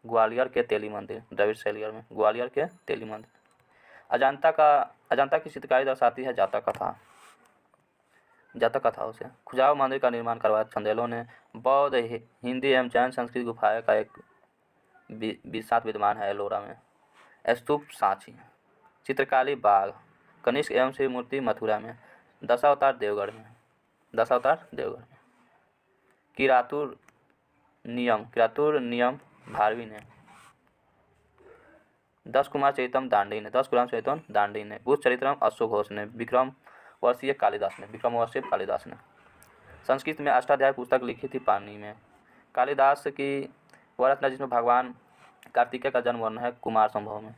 ग्वालियर के तेली मंदिर। द्रविड़ शैली में ग्वालियर के तेली मंदिर। अजंता की चित्रकारी दर्शाती है जातक कथाओं से। खजुराहो मंदिर का निर्माण करवाया चंदेलों ने। बौद्ध हिंदी एवं जैन संस्कृत गुफाएं का एक साथ विद्यमान है एलोरा में। स्तूप सांची। चित्रकाली बाग कनिष्क एवं श्री मूर्ति मथुरा में। दशावतार देवगढ़ में। किरातुर नियम भारवी ने। 10 कुमार चरितम दांडी ने। बुध चरित्रम अश्व घोष ने। विक्रमवर्षीय कालिदास ने। संस्कृत में अष्टाध्यायी पुस्तक लिखी थी पानी में। कालिदास की वह रचना जिसमें भगवान कार्तिकेय का जन्म वर्णन है कुमार संभव में।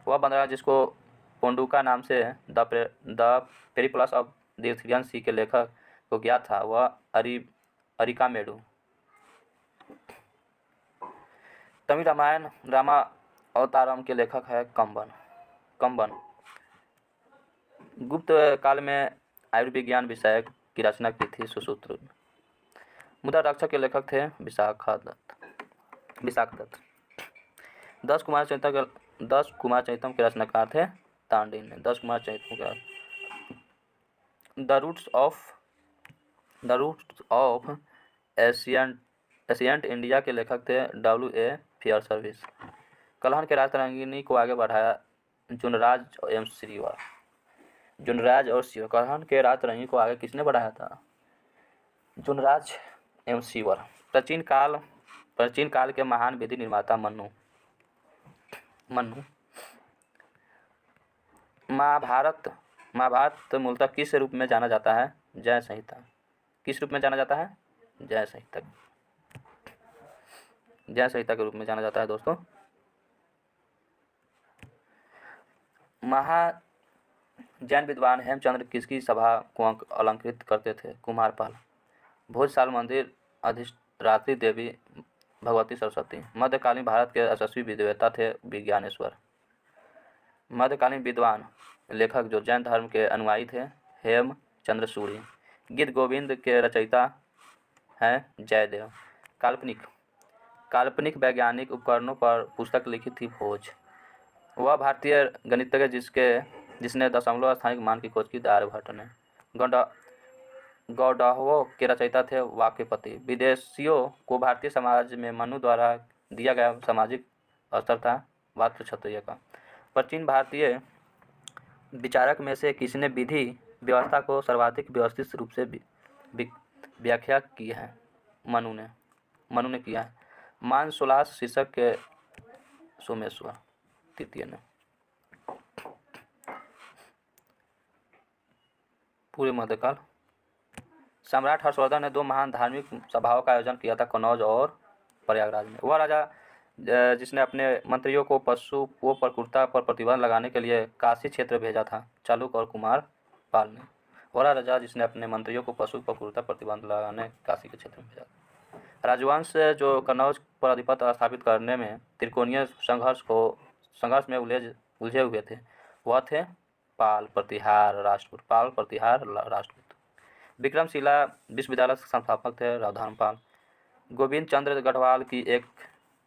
वह बंदरगाह जिसको पोंडुका नाम से the Periplus of the Ethiopian sea के लेखक को ज्ञात था वह अरिकामेडु। तमिल रामायण रामा अवतारम के लेखक है कंबन। गुप्त काल में आयुर्विज्ञान विषयक की रचना की थी सुश्रुत। मुद्रा रक्षक के लेखक थे विशाख दत्त। 10 कुमार चरितम के रचनाकार थे तांडी ने। 10 कुमार चरितम का the roots of ancient India के लेखक थे W.A. Fear service. कलहन के राज तरंगिनी को आगे बढ़ाया जुनराज और श्रीवर। कलहन के राज तरंगिनी को आगे किसने बढ़ाया था? जुनराज एवं श्रीवर। प्राचीन काल के महान विधि निर्माता मन्नु। महाभारत मूलतः किस रूप में जाना जाता है? जय संहिता। किस रूप में जाना जाता है? जय संहिता के रूप में जाना जाता है दोस्तों। जैन विद्वान हेमचंद्र किसकी सभा को अलंकृत करते थे? कुमारपाल। भोजशाल मंदिर अधिष्ठात्री देवी भगवती सरस्वती। मध्यकालीन भारत के यशस्वी विद्वता थे विज्ञानेश्वर। मध्यकालीन विद्वान लेखक जो जैन धर्म के अनुयायी थे हेमचंद्र सूरी। गीत गोविंद के रचयिता हैं जयदेव। काल्पनिक वैज्ञानिक उपकरणों पर पुस्तक लिखी थी भोज। वह भारतीय गणितज्ञ जिसने दशमलव स्थानिक मान की खोज की थी आर्यभट्ट ने। गौडहों के रचयिता थे वाक्यपति। विदेशियों को भारतीय समाज में मनु द्वारा दिया गया सामाजिक स्तर था वात्र क्षत्रिय का। प्राचीन भारतीय विचारक में से किसने विधि व्यवस्था को सर्वाधिक व्यवस्थित रूप से व्याख्या की है? मनु ने किया है। मानसोलास शीर्षक के सोमेश्वर तृतीय ने। पूर्व मध्यकाल। सम्राट हर्षवर्धन ने 2 महान धार्मिक सभाओं का आयोजन किया था, कनौज और प्रयागराज में। वह राजा जिसने अपने मंत्रियों को पशुओं पर क्रूरता पर प्रतिबंध लगाने के लिए काशी क्षेत्र भेजा था, चालुक और कुमार पाल ने। वह राजा जिसने अपने मंत्रियों को पशु पर क्रूरता प्रतिबंध लगाने काशी के क्षेत्र में भेजा था। राजवंश जो कनौज पर आधिपत्य स्थापित करने में त्रिकोणीय संघर्ष में उलझे हुए थे, वह थे पाल, प्रतिहार, राष्ट्रकूट। विक्रमशिला विश्वविद्यालय के संस्थापक थे धर्मपाल। गोविंद चंद्र गढ़वाल की एक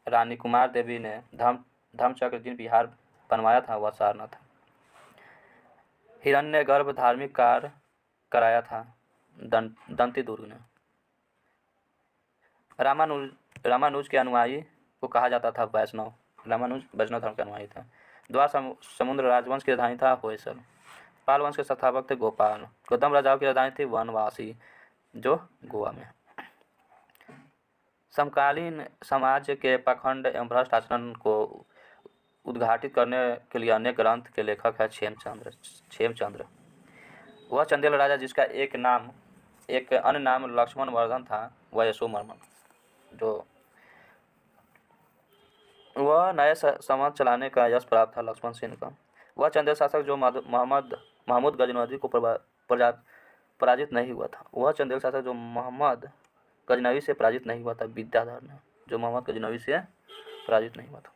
रानी कुमार देवी ने धर्मचक्र जिन बिहार बनवाया था वह सारनाथ था। हिरण्यगर्भ धार्मिक कार्य कराया था दंती दुर्ग ने। रामानुज के अनुयायी को कहा जाता था वैष्णव। रामानुज वैष्णव धर्म के अनुयायी था। द्वार समुद्र राजवंश की राजधानी था होयसल। पाल वंश के संस्थापक थे गोपाल। गोदम राजाओं की राजधानी थी वनवासी जो गोवा में। समकालीन समाज के पाखंड एवं भ्रष्ट आचरण को उद्घाटित करने के लिए अनेक ग्रंथ के लेखक है क्षेमचंद्र। वह चंदेल राजा जिसका एक अन्य नाम लक्ष्मण वर्धन था, वह यशोवर्मन जो वह नए समाज चलाने का यश प्राप्त था लक्ष्मण सेन का। वह चंदेल शासक जो महमूद गजनवी को पराजित नहीं हुआ था। वह चंदेल शासक जो मोहम्मद गजनवी से पराजित नहीं हुआ था, विद्याधर ने, जो मोहम्मद गजनवी से पराजित नहीं हुआ था।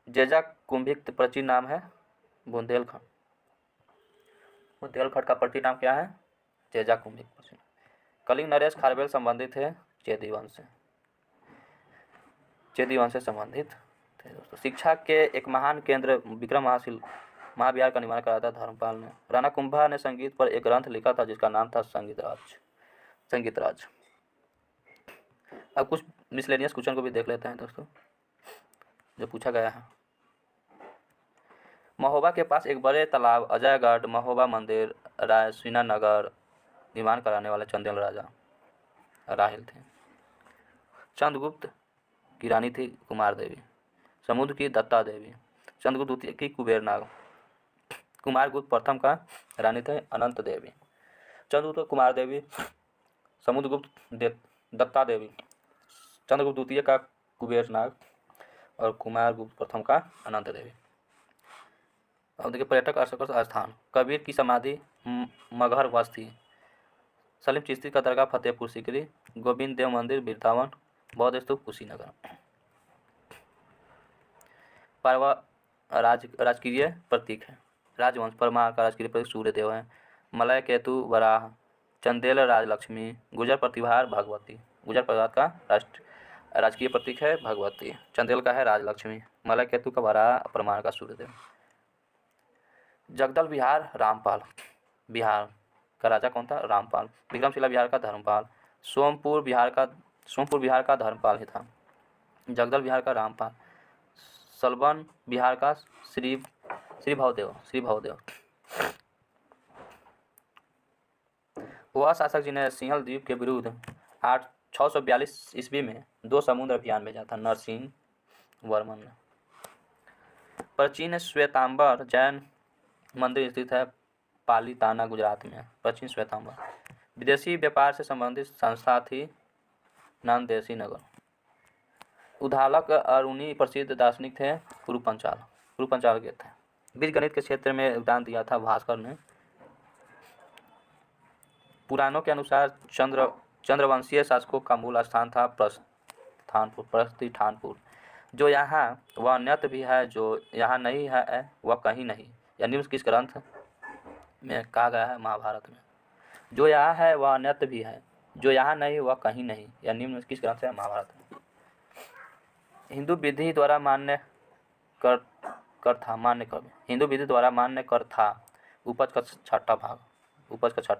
जेजा कुंभिक प्राचीन नाम है बुंदेलखंड। बुंदेलखंड का प्राचीन नाम क्या है? जेजा कुंभिक। कलिंग नरेश खारवेल संबंधित है चेदी वंश से संबंधित थे दोस्तों। शिक्षा के एक महान केंद्र विक्रम महाविहार का निर्माण कराया था धर्मपाल ने। राणा कुंभा ने संगीत पर एक ग्रंथ लिखा था जिसका नाम था संगीत राज। अब कुछ मिसलेनियस क्वेश्चन को भी देख लेते हैं दोस्तों जो पूछा गया है। महोबा के पास एक बड़े तालाब अजयगढ़ महोबा मंदिर रायसीना नगर निर्माण कराने वाले चंदेल राजा राहिल थे। चंद्रगुप्त की रानी थी कुमार देवी। समुद्र की दत्ता देवी। चंद्रगुप्त द्वितीय की कुबेरनाग। कुमारगुप्त प्रथम का रानी थे अनंत देवी। चंद्रगुप्त कुमार देवी, समुद्रगुप्त दत्ता देवी, चंद्रगुप्त द्वितीय का कुबेरनाग और कुमारगुप्त प्रथम का अनंत देवी। अब देखिए पर्यटक आकर्षक स्थान। कबीर की समाधि मगहर बस्ती। सलीम चिश्ती का दरगाह फतेहपुर सीकरी। गोविंद देव मंदिर वृंदावन। बौद्ध स्तूप कुशीनगर। पारवा राजकीय प्रतीक है। राजवंश परमार का राजकीय प्रतीक सूर्यदेव है। मलय केतु वराह। चंदेल राजलक्ष्मी। गुजर प्रतिभार भगवती। गुजर परिवार का राजकीय प्रतीक है भगवती। चंदेल का है राजलक्ष्मी। मलय केतु का वराह, परमार का सूर्यदेव। जगदल बिहार रामपाल। बिहार का राजा कौन था? रामपाल। विक्रमशिला बिहार का धर्मपाल। सोमपुर बिहार का धर्मपाल ही था। जगदल बिहार का रामपाल। सलबन बिहार का श्री भवदेव। वह शासक जिन्हें सिंहल द्वीप के विरुद्ध 642 ईस्वी में 2 समुद्र अभियान भेजा था, नरसिंह वर्मन ने। प्राचीन श्वेतांबर जैन मंदिर स्थित है पालीताना गुजरात में। प्राचीन श्वेतांबर। विदेशी व्यापार से संबंधित संस्था थी नंदेसी नगर। उद्दालक अरुणी प्रसिद्ध दार्शनिक थे कुरुपंचाल के थे। बीजगणित के क्षेत्र में योगदान दिया था भास्कर ने। पुराणों के अनुसार चंद्रवंशीय शासकों का मूल स्थान था प्रतिष्ठानपुर। जो यहाँ वह अन्यत्र भी है, जो यहाँ नहीं है वह कहीं नहीं। यह निम्न किस ग्रंथ में कहा गया है? महाभारत में। जो यहाँ है वह अन्यत्र भी है, जो यहाँ नहीं वह कहीं नहीं, यह निम्न किस ग्रंथ से? महाभारत में। हिंदू विधि द्वारा मान्य कर था, हिंदू विधि द्वारा मान्य कर था उपज का छठा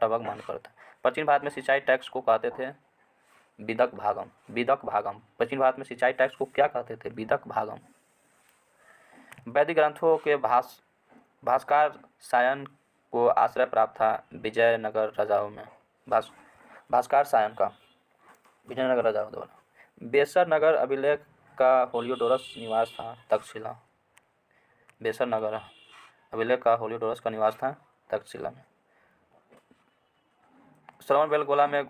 भाग मान्य कर था। प्राचीन भारत में सिंचाई टैक्स को कहते थे विदक भागम। प्राचीन भारत में सिंचाई टैक्स को क्या कहते थे? विदक भागम। वैदिक ग्रंथों के भास्कर सायन को आश्रय प्राप्त था विजयनगर राजाओं में। भास्कर सायन का विजयनगर राजाओं द्वारा। बेसर नगर अभिलेख का हेलियोडोरस निवास था तक्षशिला। बेसर नगर अभिलेख का हेलियोडोरस का निवास था तक्षशिला में। श्रवणबेलगोला में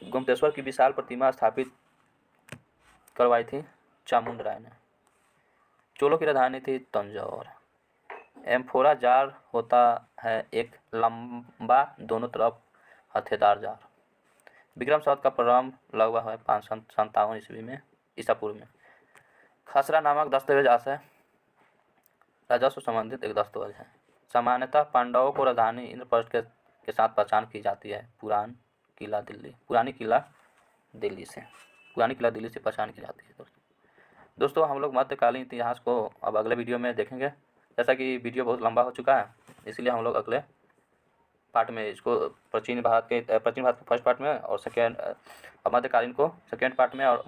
गोमतेश्वर की विशाल प्रतिमा स्थापित करवाई थी चामुंड राय ने। चोलों की राजधानी थी तंजौर। एम्फोरा जार होता है एक लंबा दोनों तरफ हथेदार जार। विक्रम संवत का प्रारंभ लगभग है 557 ईस्वी में ईसा पूर्व में। खसरा नामक दस्तावेज आशय राजस्व संबंधित एक दस्तावेज है। सामान्यतः पांडवों को राजधानी इंद्रप्रस्थ के साथ पहचान की जाती है पुरानी किला दिल्ली से पहचान की जाती है। दोस्तों हम लोग मध्यकालीन इतिहास को अब अगले वीडियो में देखेंगे। जैसा कि वीडियो बहुत लंबा हो चुका है, इसलिए हम लोग अगले पार्ट में इसको प्राचीन भारत के फर्स्ट पार्ट में और मध्यकालीन को सेकेंड पार्ट में और